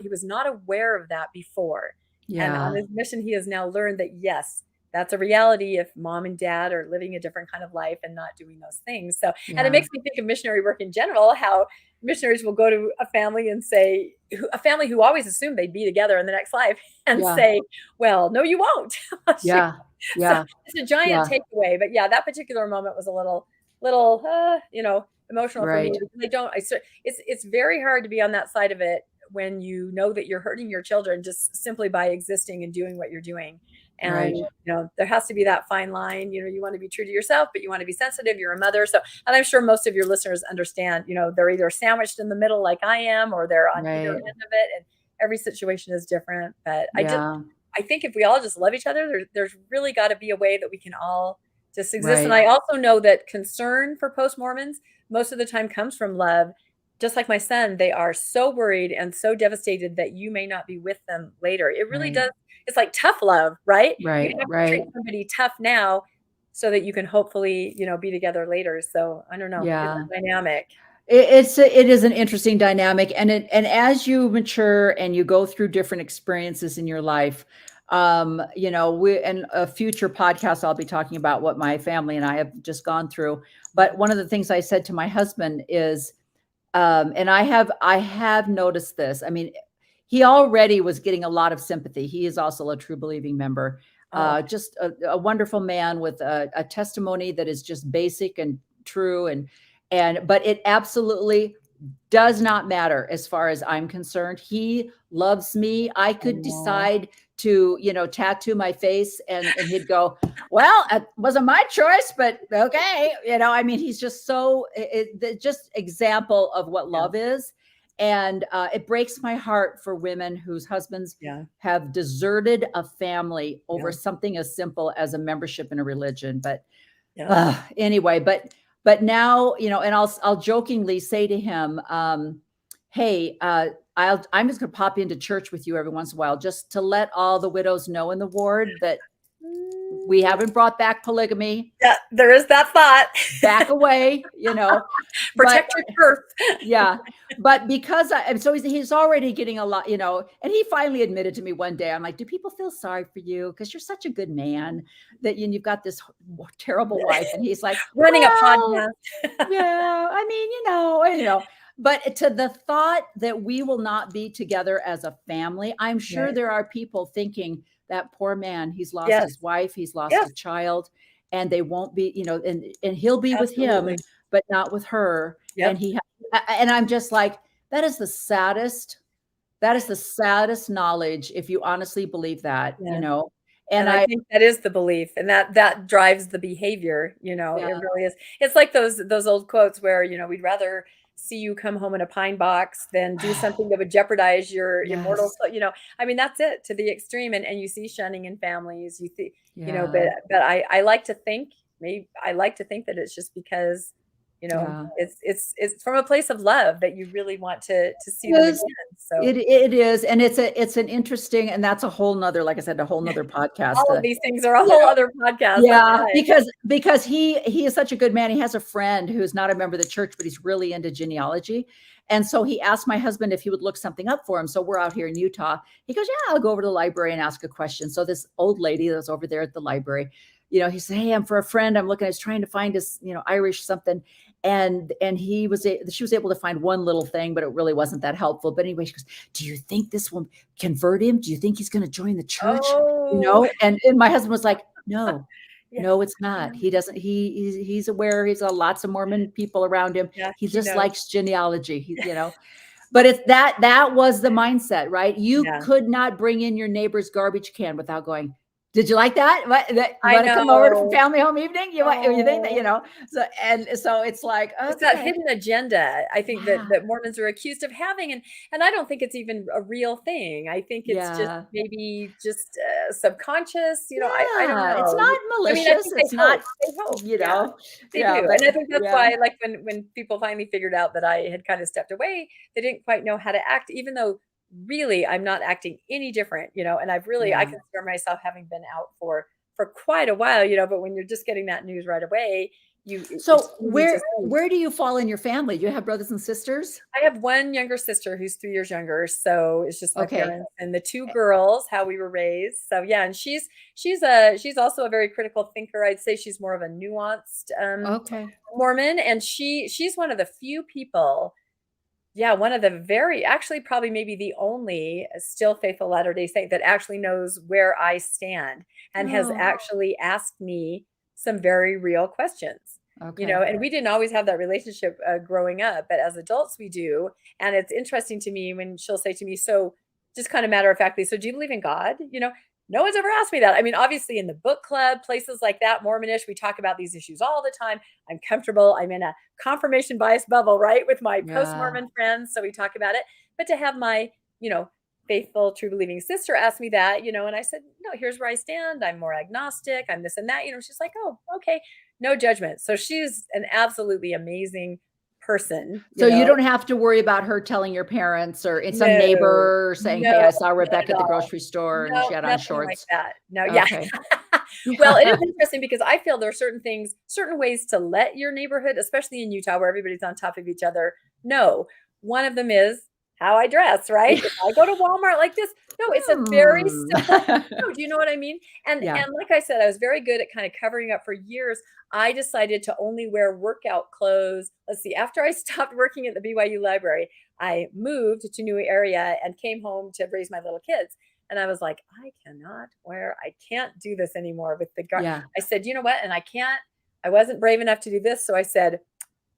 was not aware of that before. And on his mission, he has now learned that, yes, that's a reality if mom and dad are living a different kind of life and not doing those things. So, and it makes me think of missionary work in general, how missionaries will go to a family and say, a family who always assumed they'd be together in the next life, and say, well, no, you won't. So it's a giant takeaway. But yeah, that particular moment was a little, emotional for me. It's very hard to be on that side of it when you know that you're hurting your children just simply by existing and doing what you're doing. And, there has to be that fine line, you want to be true to yourself, but you want to be sensitive. You're a mother. So, and I'm sure most of your listeners understand, they're either sandwiched in the middle like I am, or they're on either end of it. And every situation is different. But I think if we all just love each other, there's really got to be a way that we can all just exist. And I also know that concern for post-Mormons most of the time comes from love. Just like my son, they are so worried and so devastated that you may not be with them later. It really does. It's like tough love, right? You have to treat somebody tough now so that you can hopefully, be together later. So I don't know. Yeah. It's dynamic. It is an interesting dynamic. And as you mature and you go through different experiences in your life, in a future podcast, I'll be talking about what my family and I have just gone through. But one of the things I said to my husband is, and I have noticed this. I mean, he already was getting a lot of sympathy. He is also a true believing member, just a wonderful man with a testimony that is just basic and true. But it absolutely does not matter as far as I'm concerned. He loves me. I could decide to, tattoo my face and he'd go, well, it wasn't my choice, but okay. I mean, he's just so, just example of what love is. And it breaks my heart for women whose husbands have deserted a family over something as simple as a membership in a religion. But anyway, but now, and I'll jokingly say to him, hey, I'm just going to pop into church with you every once in a while, just to let all the widows know in the ward that we haven't brought back polygamy. Yeah, there is that thought. Back away, Protect your turf. Yeah. But because so he's already getting a lot, and he finally admitted to me one day, I'm like, do people feel sorry for you? Because you're such a good man that you've got this terrible wife. And he's like, running a podcast. Yeah. I mean, but to the thought that we will not be together as a family, I'm sure there are people thinking that poor man, he's lost his wife, he's lost a child, and they won't be, and he'll be with him, but not with her. And and I'm just like, that is the saddest knowledge, if you honestly believe that, And I think that is the belief, and that drives the behavior, it really is. It's like those old quotes where, we'd rather see you come home in a pine box than do something that would jeopardize your immortal, I mean, that's it, to the extreme. And you see shunning in families, but I like to think, that it's just because, it's from a place of love that you really want to see them again. So it is. And it's an interesting, and that's a whole nother, like I said, a whole nother podcast. All of these things are a whole other podcast. Yeah. Because he is such a good man. He has a friend who's not a member of the church, but he's really into genealogy. And so he asked my husband if he would look something up for him. So we're out here in Utah. He goes, yeah, I'll go over to the library and ask a question. So this old lady that's over there at the library, he said, hey, I'm for a friend. I was trying to find his, Irish something. And she was able to find one little thing, but it really wasn't that helpful. But anyway, she goes, do you think this will convert him? Do you think he's going to join the church? And my husband was like, no. No, it's not. He doesn't. He's aware. He's got lots of Mormon people around him. He just likes genealogy. But it's that was the mindset, right? You could not bring in your neighbor's garbage can without going, did you like that? Want to come over to family home evening? You think that, so it's like, okay. It's that hidden agenda, I think, that Mormons are accused of having. And I don't think it's even a real thing. I think it's just maybe just subconscious, I don't know. It's not malicious. It's not, they hope. They do. And I think that's why, like, when people finally figured out that I had kind of stepped away, they didn't quite know how to act, even though really I'm not acting any different, and I've really, I consider myself having been out for quite a while, but when you're just getting that news right away, where do you fall in your family? Do you have brothers and sisters? I have one younger sister who's 3 years younger. So it's just my parents and the two girls, how we were raised. So yeah. And she's also a very critical thinker. I'd say she's more of a nuanced, Mormon. And she's one of the few people, one of the actually probably maybe the only still faithful Latter-day Saint that actually knows where I stand and has actually asked me some very real questions, and we didn't always have that relationship growing up, but as adults we do. And it's interesting to me when she'll say to me, so just kind of matter of factly, so do you believe in God? No one's ever asked me that. I mean, obviously in the book club, places like that, Mormonish, we talk about these issues all the time. I'm comfortable. I'm in a confirmation bias bubble, right? With my post-Mormon friends. So we talk about it, but to have my, faithful, true believing sister ask me that, and I said, no, here's where I stand. I'm more agnostic. I'm this and that, she's like, oh, okay. No judgment. So she's an absolutely amazing person. So you don't have to worry about her telling your parents or some neighbor saying, hey, I saw Rebecca at the grocery store and she had on shorts. Like that. No. Okay. Well, it is interesting because I feel there are certain ways to let your neighborhood, especially in Utah where everybody's on top of each other, know. One of them is how I dress, right? If I go to Walmart like this, no, it's a very simple, do you know what I mean? And like I said, I was very good at kind of covering up for years. I decided to only wear workout clothes. Let's see, after I stopped working at the BYU library, I moved to a new area and came home to raise my little kids. And I was like, I can't do this anymore with the I said, you know what? And I wasn't brave enough to do this. So I said,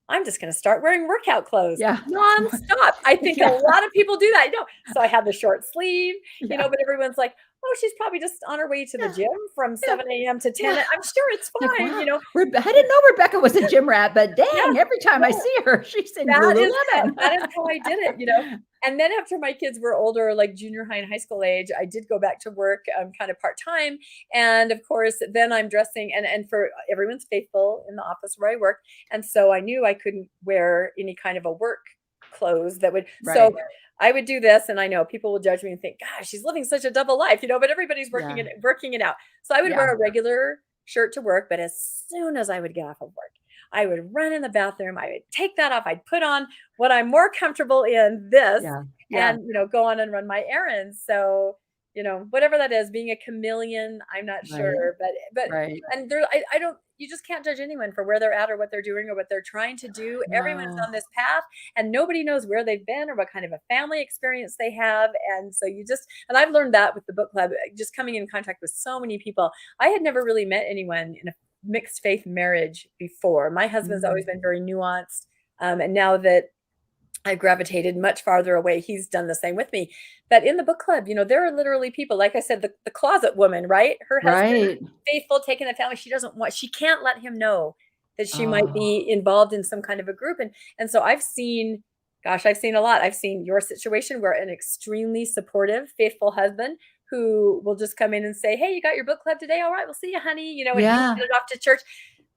I'm just going to start wearing workout clothes Yeah. nonstop. I think Yeah. a lot of people do that. I know. So I had the short sleeve, Yeah. but everyone's like, oh, she's probably just on her way to the Yeah. gym from 7 a.m. to 10. Yeah. I'm sure it's Like, fine, wow, I didn't know Rebecca was a gym rat, but Yeah, dang, every time I no. see her, she's in That is Lululemon. how I did it. And then after my kids were older, like junior high and high school age, I did go back to work kind of part-time. And of course, then I'm dressing and for everyone's faithful in the office where I work. And so I knew I couldn't wear any kind of a work clothes that would, so Right. I would do this, and I know people will judge me and think, gosh, she's living such a double life, but everybody's Yeah. working it out. So I would Yeah. wear a regular shirt to work, but as soon as I would get off of work, I would run in the bathroom. I would take that off. I'd put on what I'm more comfortable in, this, Yeah. Yeah. and go on and run my errands. So, whatever that is, being a chameleon, I'm not Right. sure, but Right. and there, I don't. You just can't judge anyone for where they're at or what they're doing or what they're trying to do. Everyone's No. on this path, and nobody knows where they've been or what kind of a family experience they have. And so and I've learned that with the book club, just coming in contact with so many people. I had never really met anyone in a mixed faith marriage before. My husband's always been very nuanced. And now that I gravitated much farther away, he's done the same with me. But in the book club, there are literally people, like I said, the closet woman, right? Her husband, Right. faithful, taking the family. She can't let him know that she might Oh. be involved in some kind of a group. And so I've seen a lot. I've seen your situation where an extremely supportive, faithful husband who will just come in and say, hey, you got your book club today? All right, we'll see you, honey. And Yeah. head it off to church.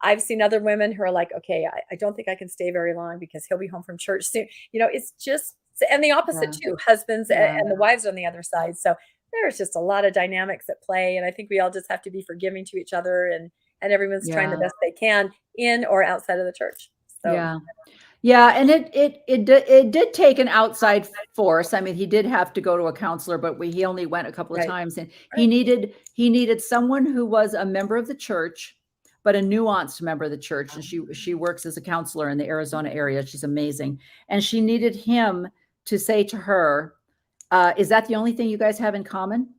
I've seen other women who are like, okay, I don't think I can stay very long because he'll be home from church soon. It's just, and the opposite too, husbands Yeah. and the wives on the other side. So there's just a lot of dynamics at play. And I think we all just have to be forgiving to each other, and everyone's trying the Yeah. best they can in or outside of the church. So Yeah. Yeah. And it did take an outside force. I mean, he did have to go to a counselor, but he only went a couple of Right. times, and Right. he needed someone who was a member of the church, but a nuanced member of the church. And she works as a counselor in the Arizona area. She's amazing. And she needed him to say to her, is that the only thing you guys have in common?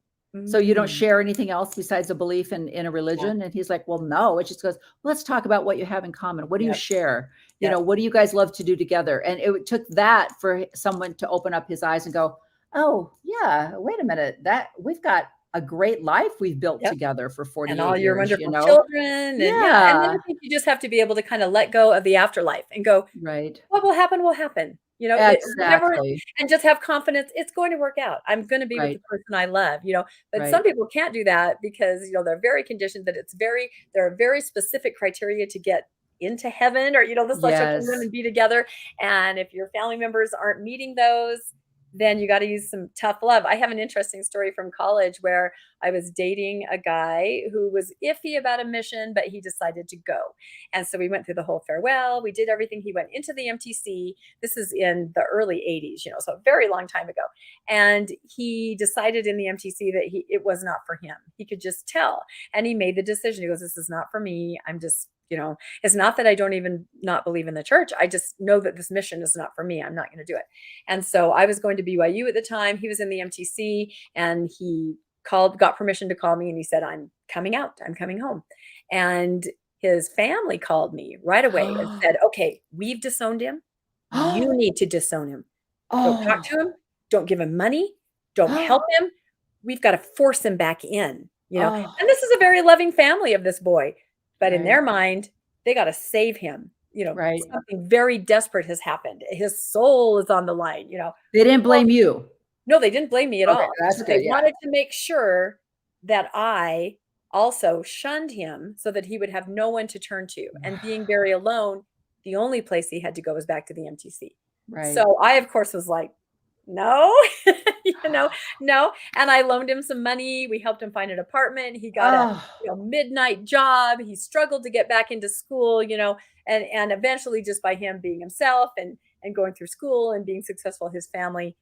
So you don't share anything else besides a belief in a religion? And he's like, well, no. And she goes, well, let's talk about what you have in common. What do you share? What do you guys love to do together? And it took that for someone to open up his eyes and go, oh yeah, wait a minute, that we've got a great life we've built together for 48 and all your years, wonderful children. And and then I think you just have to be able to kind of let go of the afterlife and go, right. what will happen will happen. Exactly. And just have confidence. It's going to work out. I'm going to be with the person I love, but some people can't do that because, they're very conditioned that there are very specific criteria to get into heaven, or, the celestial kingdom and be together. And if your family members aren't meeting those, then you got to use some tough love. I have an interesting story from college where I was dating a guy who was iffy about a mission, but he decided to go. And so we went through the whole farewell. We did everything. He went into the MTC. This is in the early 80s, so a very long time ago. And he decided in the MTC that it was not for him. He could just tell. And he made the decision. He goes, this is not for me. I'm just, it's not that I don't even not believe in the church. I just know that this mission is not for me. I'm not going to do it. And so I was going to BYU at the time. He was in the MTC, and he got permission to call me, and he said, I'm coming out. I'm coming home. And his family called me right away and said, okay, we've disowned him. You need to disown him. Don't talk to him. Don't give him money. Don't help him. We've got to force him back in, And this is a very loving family of this boy. But in their mind, they got to save him. Something very desperate has happened. His soul is on the line, They didn't blame you. No, they didn't blame me at all. That's So good, they wanted to make sure that I also shunned him so that he would have no one to turn to. And being very alone, the only place he had to go was back to the MTC. Right. So I, of course, was like, no, no. And I loaned him some money. We helped him find an apartment. He got a midnight job. He struggled to get back into school, and eventually, just by him being himself and going through school and being successful, his family,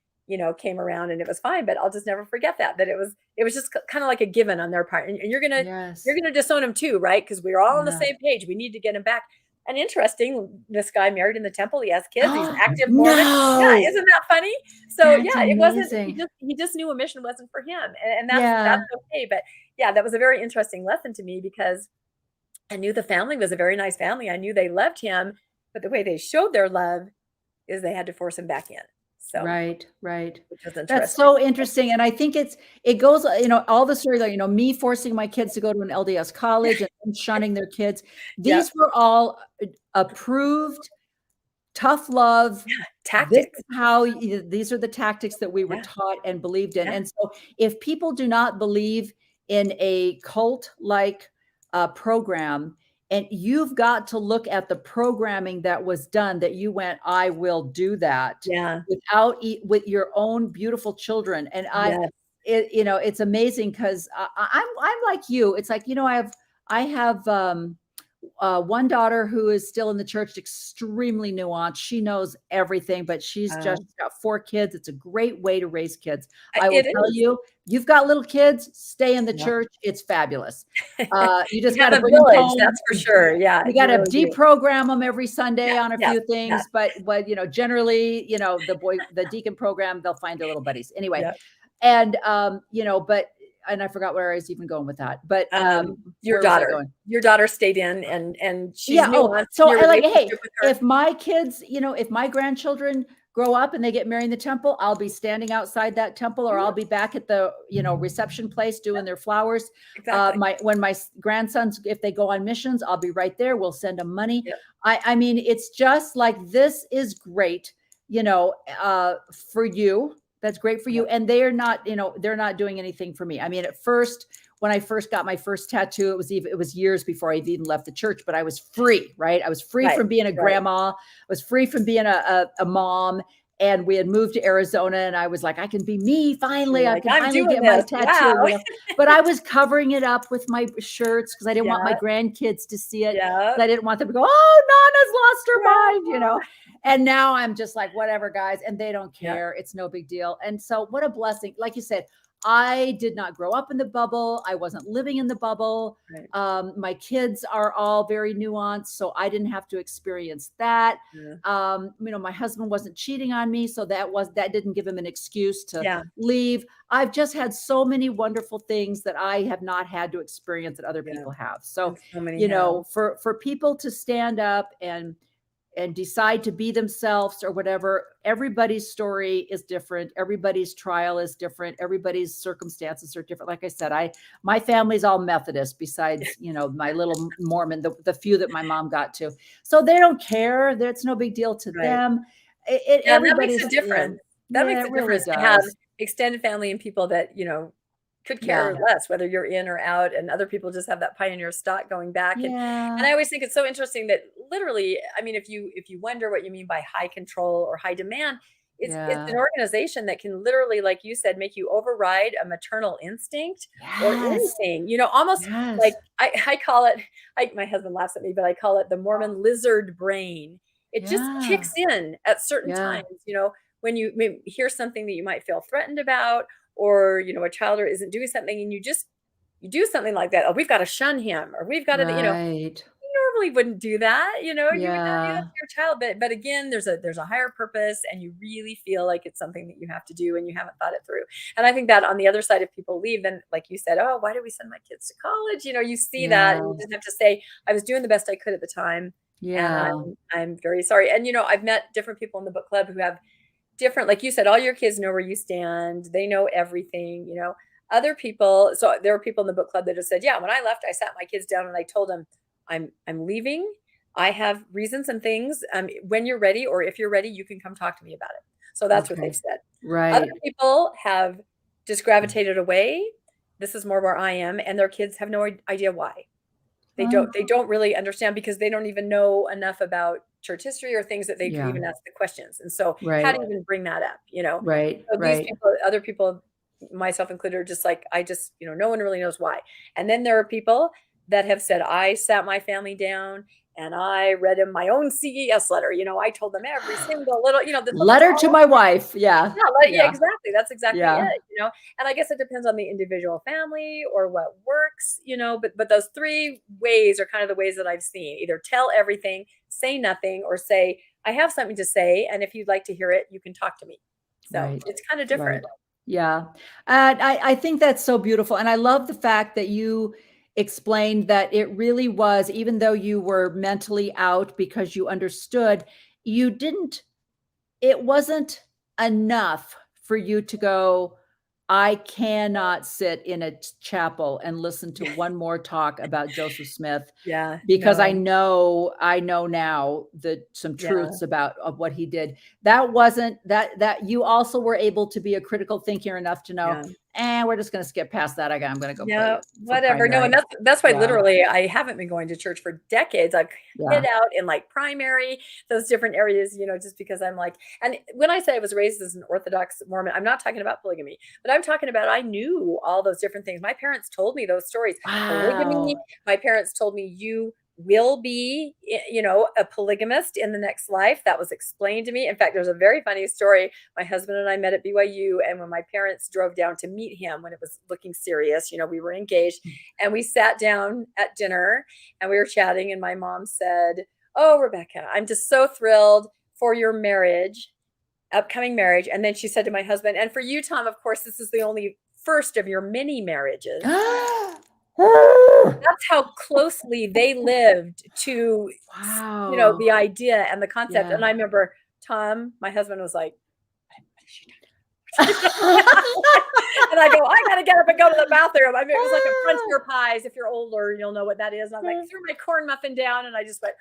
came around, and it was fine. But I'll just never forget that it was just kind of like a given on their part. And you're going to disown him too, right? Because we're all on the same page. We need to get him back. And interesting, this guy married in the temple. He has kids. He's active Mormon. No. Yeah, isn't that funny? So That's it wasn't. amazing. He just knew a mission wasn't for him, and that's okay. But yeah, that was a very interesting lesson to me because I knew the family was a very nice family. I knew they loved him, but the way they showed their love is they had to force him back in. So, right. which is That's interesting. so interesting. And I think it goes, all the stories, like, me forcing my kids to go to an LDS college and them shunning their kids. These were all approved, tough love. This Tactics. is how these are the tactics that we were taught and believed in. Yeah. And so if people do not believe in a cult like program, and you've got to look at the programming that was done, that you went, I will do that Yeah. with your own beautiful children. And it's amazing, because I'm like you. It's like, I have one daughter who is still in the church, extremely nuanced. She knows everything, but she's just got 4 kids. It's a great way to raise kids. I will tell you, you've got little kids, stay in the church. It's fabulous. You just got to bring them home. That's for sure. Yeah. You got to deprogram them every Sunday on a few things, but generally, the deacon program, they'll find their little buddies anyway. And and I forgot where I was even going with that, but your daughter stayed in, and she's nuanced. So I like, hey, if my kids, if my grandchildren grow up and they get married in the temple, I'll be standing outside that temple, or I'll be back at the reception place doing their flowers. Exactly. When my grandsons, if they go on missions, I'll be right there. We'll send them money. I mean, it's just like, this is great, for you. That's great for you. And they're not doing anything for me. I mean, at first, when I first got my first tattoo, it was years before I even left the church, but I was free, right? I was free from being a grandma. I was free from being a mom. And we had moved to Arizona, and I was like, I can be me. Finally, I can finally get my tattoo. Wow. But I was covering it up with my shirts, because I didn't want my grandkids to see it. I didn't want them to go, oh, Nana's lost her mind, And now I'm just like, whatever, guys. And they don't care. It's no big deal. And so what a blessing. Like you said, I did not grow up in the bubble. I wasn't living in the bubble. Right. My kids are all very nuanced, so I didn't have to experience that. My husband wasn't cheating on me, so that didn't give him an excuse to leave. I've just had so many wonderful things that I have not had to experience that other people have. So, for people to stand up and decide to be themselves or whatever, everybody's story is different. Everybody's trial is different. Everybody's circumstances are different. Like I said, my family's all Methodist, besides, my little Mormon, the few that my mom got to. So they don't care. That's no big deal to them. That makes a difference. That makes a difference to have extended family and people that, could care less whether you're in or out, and other people just have that pioneer stock going back. And I always think it's so interesting that literally, I mean, if you wonder what you mean by high control or high demand, it's an organization that can literally, like you said, make you override a maternal instinct or anything, almost like I call it, my husband laughs at me, but I call it the Mormon lizard brain. It just kicks in at certain times, when you hear something that you might feel threatened about, or, a child isn't doing something, and you do something like that. Oh, we've got to shun him, or we've got to, you normally wouldn't do that. You would not do that to your child. But again, there's a higher purpose, and you really feel like it's something that you have to do, and you haven't thought it through. And I think that on the other side, if people leave, then like you said, oh, why did we send my kids to college? You see that, and you just have to say, I was doing the best I could at the time. And I'm very sorry. And, I've met different people in the book club who have different, like you said, all your kids know where you stand. They know everything, other people. So there were people in the book club that just said, when I left, I sat my kids down and I told them, I'm leaving. I have reasons and things. When you're ready, or if you're ready, you can come talk to me about it. So that's what they've said. Right. Other people have just gravitated away. This is more where I am. And their kids have no idea why. They don't really understand, because they don't even know enough about church history or things that they can even ask the questions. And so how do you even bring that up, Right. So these people, other people, myself included, are just like, no one really knows why. And then there are people that have said, I sat my family down and I read them my own CES letter. I told them every single little, the letter to my wife. Yeah, exactly. That's exactly it. And I guess it depends on the individual family or what works, but those 3 ways are kind of the ways that I've seen: either tell everything, say nothing, or say, I have something to say, and if you'd like to hear it, you can talk to me. So it's kind of different. Yeah. I think that's so beautiful. And I love the fact that you explained that it really was, even though you were mentally out because you understood, it wasn't enough for you to go, I cannot sit in a chapel and listen to one more talk about Joseph Smith. Yeah. Because no. I know now some truths of what he did. That wasn't that you also were able to be a critical thinker enough to know, we're just going to skip past that. I'm going to go play whatever. No, and that's why literally I haven't been going to church for decades. I've hid out in like primary, those different areas, just because I'm like, and when I say I was raised as an Orthodox Mormon, I'm not talking about polygamy, but I'm talking about I knew all those different things. My parents told me those stories. Polygamy. My parents told me you will be, a polygamist in the next life. That was explained to me. In fact, there's a very funny story. My husband and I met at BYU, and when my parents drove down to meet him when it was looking serious, we were engaged, and we sat down at dinner and we were chatting, and my mom said, "Oh, Rebecca, I'm just so thrilled for your marriage, upcoming marriage." And then she said to my husband, "And for you, Tom, of course, this is the only first of your many marriages." That's how closely they lived to, the idea and the concept. Yeah. And I remember Tom, my husband, was like, "What is she talking about?" And I go, "I got to get up and go to the bathroom." I mean, it was like a Frontier Pies. If you're older, you'll know what that is. And I'm like, threw my corn muffin down, and I just went,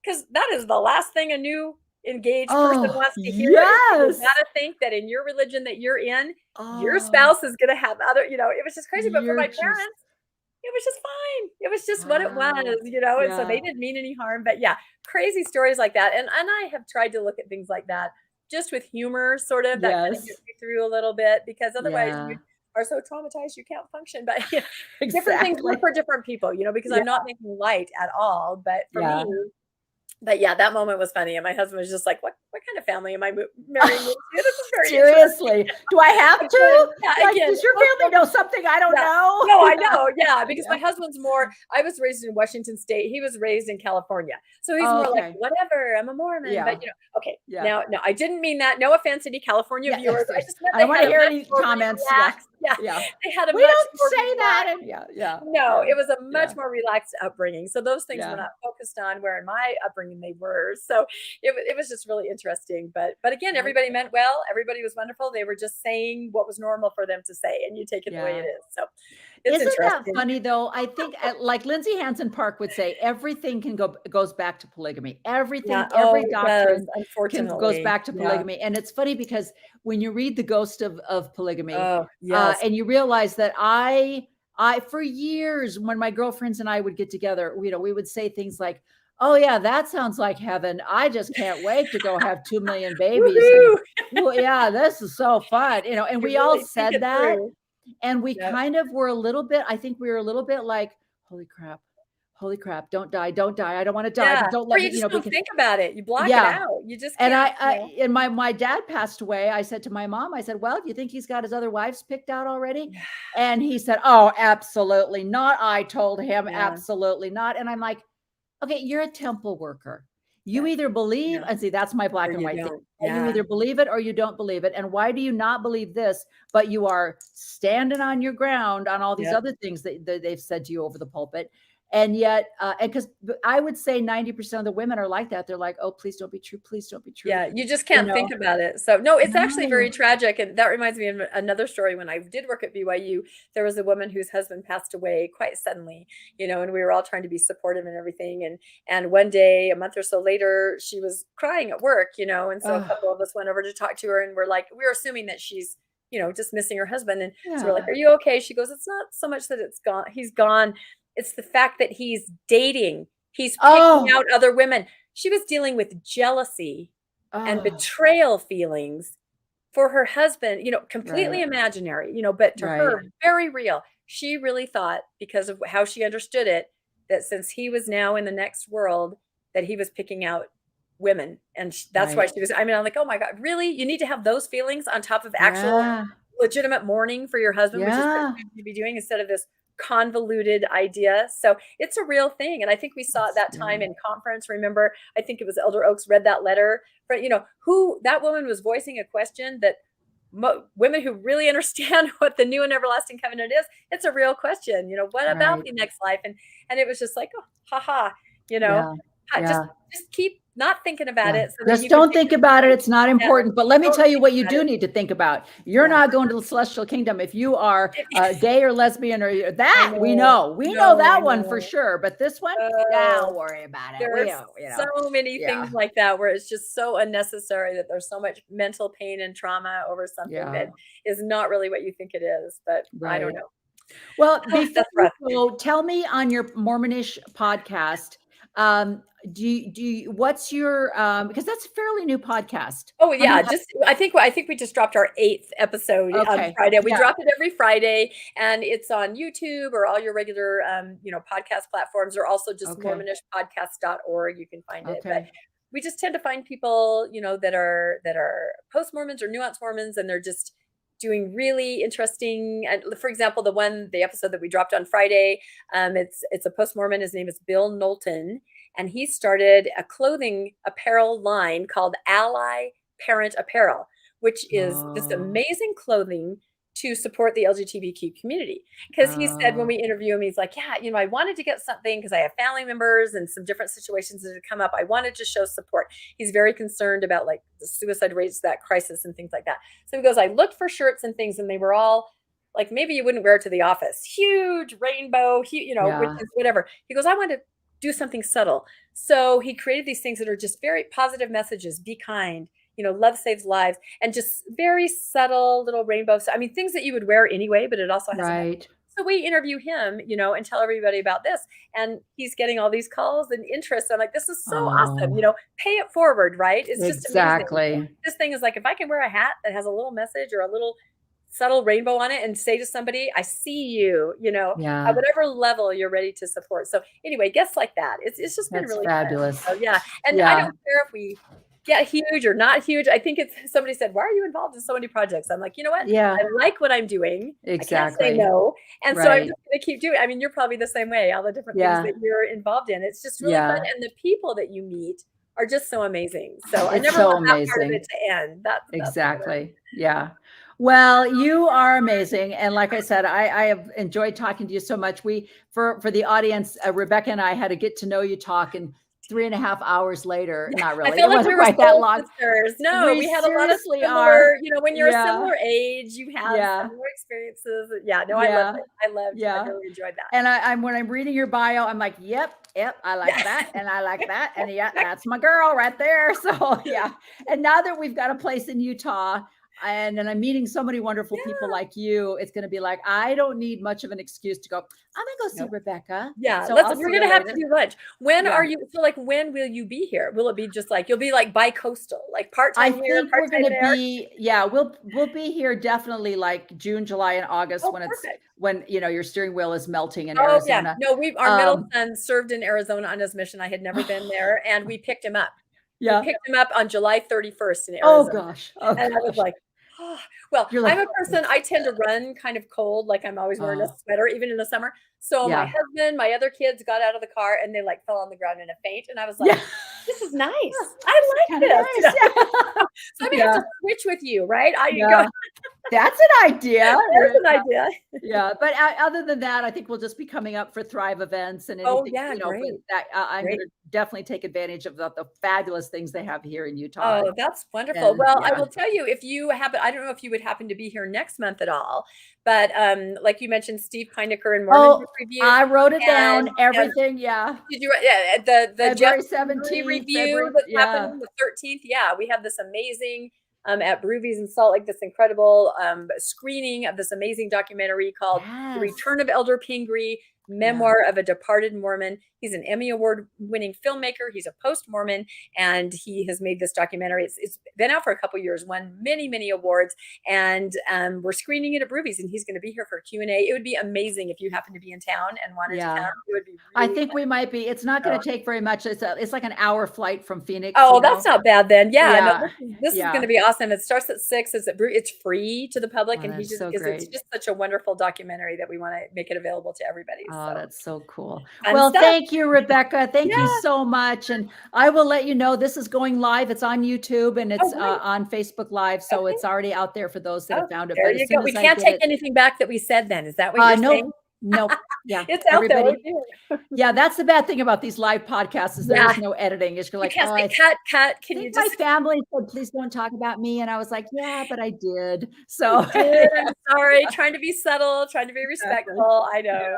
because that is the last thing a new engaged person wants to hear. You gotta think that in your religion that you're in, your spouse is gonna have other, it was just crazy. But for my parents, it was just fine. It was just what it was, and so they didn't mean any harm. But crazy stories like that. And I have tried to look at things like that just with humor, sort of, that kind of gets me through a little bit, because otherwise you are so traumatized you can't function. But different things work for different people, because I'm not making light at all. But for me, but that moment was funny. And my husband was just like, what kind of family am I marrying into? This is very seriously. Do I have to? Does your family know something I don't know? No, I know. Yeah. Because my husband's more, I was raised in Washington State. He was raised in California. So he's more like, whatever, I'm a Mormon. But now, no, I didn't mean that. No offense, any California viewers. I just meant I don't want to hear any comments. They had a we much don't more say that. No, it was a much more relaxed upbringing. So those things were not focused on, where in my upbringing they were. So it was just really interesting. But again, everybody meant well. Everybody was wonderful. They were just saying what was normal for them to say, and you take it the way it is. So isn't that funny though? I think like Lindsay Hansen Park would say, everything goes back to polygamy. Everything, every doctrine goes back to polygamy. And it's funny because when you read The Ghost of Polygamy, and you realize that I for years, when my girlfriends and I would get together, we would say things like, "Oh yeah, that sounds like heaven. I just can't wait to go have 2 million babies." And, this is so fun, and we all said that. And we kind of were a little bit, I think we were a little bit like, holy crap, don't die. I don't want to die. But don't let me, don't think about it. You block it out. You just can't. And my dad passed away. I said to my mom, I said, "Well, do you think he's got his other wives picked out already?" And he said, "Oh, absolutely not." I told him, absolutely not. And I'm like, okay, you're a temple worker. You either believe, and see, that's my black and white thing. You either believe it or you don't believe it. And why do you not believe this, but you are standing on your ground on all these other things that they've said to you over the pulpit? And yet, and because I would say 90% of the women are like that. They're like, "Oh, please don't be true. Please don't be true." Yeah, you just can't think about it. So no, it's actually very tragic. And that reminds me of another story. When I did work at BYU, there was a woman whose husband passed away quite suddenly, and we were all trying to be supportive and everything. And one day, a month or so later, she was crying at work, and so a couple of us went over to talk to her, and we were assuming that she's, just missing her husband. And so we're like, "Are you okay?" She goes, "It's not so much that he's gone. It's the fact that he's dating. He's picking out other women." She was dealing with jealousy and betrayal feelings for her husband, completely imaginary, but to her, very real. She really thought, because of how she understood it, that since he was now in the next world, that he was picking out women. And that's why she was, I'm like, oh my God, really? You need to have those feelings on top of actual legitimate mourning for your husband, which is what you should be doing, instead of this convoluted idea. So it's a real thing. And I think we saw at that time in conference, remember, I think it was Elder Oaks read that letter, but who that woman was voicing a question that women who really understand what the new and everlasting covenant is, it's a real question. What about Right. the next life? And it was just like, oh, haha, Yeah. just Yeah. keep not thinking about Yeah. it so that Just you can don't think think about it. It's not yeah, important. But let me don't tell you think what you about do it. need to think about. You're Yeah. not going to the celestial kingdom if you are gay or lesbian or I that. We know. know I that one for know. sure. But this one, don't Oh, worry about it. there We, are you know, so many yeah, things like that where it's just so unnecessary that there's so much mental pain and trauma over something yeah, that is not really what you think it is. But I don't right. know. Well, before That's you rough. go, tell me on your Mormonish podcast, um, what's your, because that's a fairly new podcast. Oh How many, yeah, I think we just dropped our 8th episode on okay. Friday. We Yeah. drop it every Friday, and it's on YouTube or all your regular podcast platforms, or also just Okay. mormonishpodcast.org. You can find it. But Okay. we just tend to find people, that are post Mormons or nuanced Mormons, and they're just doing really interesting. And for example, the episode that we dropped on Friday, it's a post Mormon. His name is Bill Knowlton, and he started a clothing apparel line called Ally Parent Apparel, which is this Oh, amazing clothing to support the LGBTQ community. Because he said when we interview him, he's like, yeah, I wanted to get something because I have family members and some different situations that had come up. I wanted to show support. He's very concerned about like the suicide rates, that crisis and things like that. So he goes, I looked for shirts and things, and they were all like, maybe you wouldn't wear it to the office. Huge rainbow, which yeah. is whatever. He goes, I want to do something subtle. So he created these things that are just very positive messages. Be kind, love saves lives, and just very subtle little rainbows. I mean, things that you would wear anyway, but it also has a message. Right. So we interview him, and tell everybody about this. And he's getting all these calls and interest. I'm like, this is so awesome. Oh, Pay it forward, right? It's just amazing. exactly. This thing is like, if I can wear a hat that has a little message or a little subtle rainbow on it and say to somebody, I see you, Yeah. at whatever level you're ready to support. So anyway, guests like that. It's just been That's really fabulous. fun. So yeah. And Yeah. I don't care if we get huge or not huge. I think somebody said, why are you involved in so many projects? I'm like, you know what? Yeah. I like what I'm doing. I can't Exactly. say no. And so I'm Right. just going to keep doing it. I mean, you're probably the same way, all the different Yeah. things that you're involved in. It's just really Yeah. fun. And the people that you meet are just so amazing. So I It's never so want that part of amazing. it to end. That's Exactly. Yeah. Well, you are amazing. And like I said, I have enjoyed talking to you so much. For the audience, Rebecca and I had to get to know you talk, and 3.5 hours later, not I really, felt it like wasn't we were quite that soul long. sisters. No, we had a lot of seriously similar, are. when you're a Yeah. similar age, you have Yeah. similar experiences. Yeah, no, I Yeah. loved it. I Yeah. really enjoyed that. And I'm when I'm reading your bio, I'm like, yep, I like Yes. that, and I like that, and yeah, that's my girl right there. So yeah. And now that we've got a place in Utah, and then I'm meeting so many wonderful people Yeah. like you, it's going to be like, I don't need much of an excuse to go, I'm gonna go see Nope. Rebecca. Yeah, So I'll we're see gonna you have to later. do lunch. When Yeah. are you? So, like, when will you be here? Will it be just like you'll be like bi-coastal, like part I time here, think part we're time going to there? be, yeah, we'll be here definitely like June, July, and August Oh, when perfect. your steering wheel is melting in Oh yeah, Arizona. no, our middle Um, son served in Arizona on his mission. I had never been there, and we picked him up. We yeah. picked him up on July 31st in Oh Arizona. gosh. Oh And I was gosh. like, oh. Well, You're I'm like, a person, I tend to run kind of cold, like I'm always wearing a oh, sweater, even in the summer. So my yeah. husband, my other kids got out of the car and they like fell on the ground in a faint. And I was like, Yeah. this is nice. I like Kind of this. nice. Yeah. So I'm gonna have to switch with you, right? Yeah. That's an idea. There's an idea. Yeah, but other than that, I think we'll just be coming up for Thrive events and Oh anything, yeah, but great. that I'm Great. going to definitely take advantage of the fabulous things they have here in Utah. Oh, that's wonderful. And Well, I yeah. will tell you, if you happen, I don't know if you would happen to be here next month at all, but like you mentioned, Steve Pinecker and Mormon Oh, Book Review. I wrote it down, and everything. Yeah. did you? Yeah, the Jeff February Brewery 17th, review that's happening the 13th. Yeah, we have this amazing at Brewvies in Salt Lake, this incredible screening of this amazing documentary called The Yes. Return of Elder Pingree, Memoir of a Departed Mormon. He's an Emmy Award-winning filmmaker. He's a post-Mormon, and he has made this documentary. It's been out for a couple years, won many, many awards, and we're screening it at Brewvies, and he's going to be here for a Q&A. It would be amazing if you happen to be in town and wanted to come. It would be I really think fun. we might be. It's not going to take very much. It's like an hour flight from Phoenix. Oh, that's not bad then. Yeah, Yeah. no, this is Yeah. going to be awesome. It starts at 6. It's free to the public, Oh, and that's so it's great. just such a wonderful documentary that we want to make it available to everybody. Oh, Oh, that's so cool. Fun Well, stuff. thank you, Rebecca. Thank you Yeah. so much. And I will let you know this is going live. It's on YouTube and it's great. on Facebook Live. So Okay. it's already out there for those that Oh, have found it. there But as you soon go. We as I can't get take it, anything back that we said then. Is that what you're saying? nope. Yeah. It's out there. Everybody. Oh, dear. Yeah, that's the bad thing about these live podcasts is there Yeah. is no editing. It's you're You like, can't oh, say I cut. Can think you my just family said, please don't talk about me. And I was like, yeah, but I did. So did? I'm sorry. Trying to be subtle, trying to be Exactly. respectful. I know.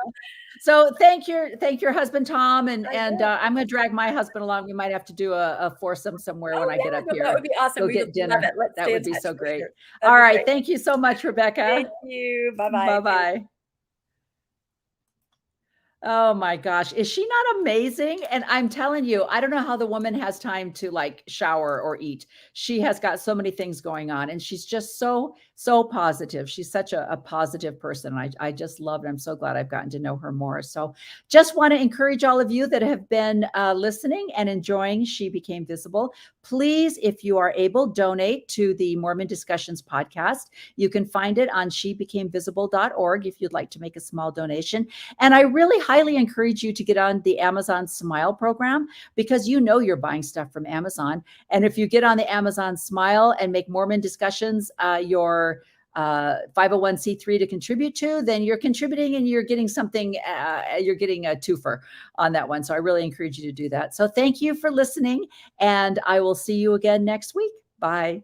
So thank your husband, Tom. And I will. I'm going to drag my husband along. We might have to do a foursome somewhere when I get up no, here. that would be awesome. Go We get would dinner. love it. Let's That stay would in be touch so for great. sure. That'd All be right. great. Thank you so much, Rebecca. Thank you. Bye-bye. Bye-bye. Oh my gosh. Is she not amazing? And I'm telling you, I don't know how the woman has time to like shower or eat. She has got so many things going on and she's just so positive. She's such a positive person. I just love it. I'm so glad I've gotten to know her more. So just want to encourage all of you that have been listening and enjoying She Became Visible. Please, if you are able, donate to the Mormon Discussions podcast. You can find it on shebecamevisible.org if you'd like to make a small donation. And I really highly encourage you to get on the Amazon Smile program because you know you're buying stuff from Amazon. And if you get on the Amazon Smile and make Mormon Discussions your 501c3 to contribute to, then you're contributing and you're getting something, you're getting a twofer on that one. So I really encourage you to do that. So thank you for listening and I will see you again next week. Bye.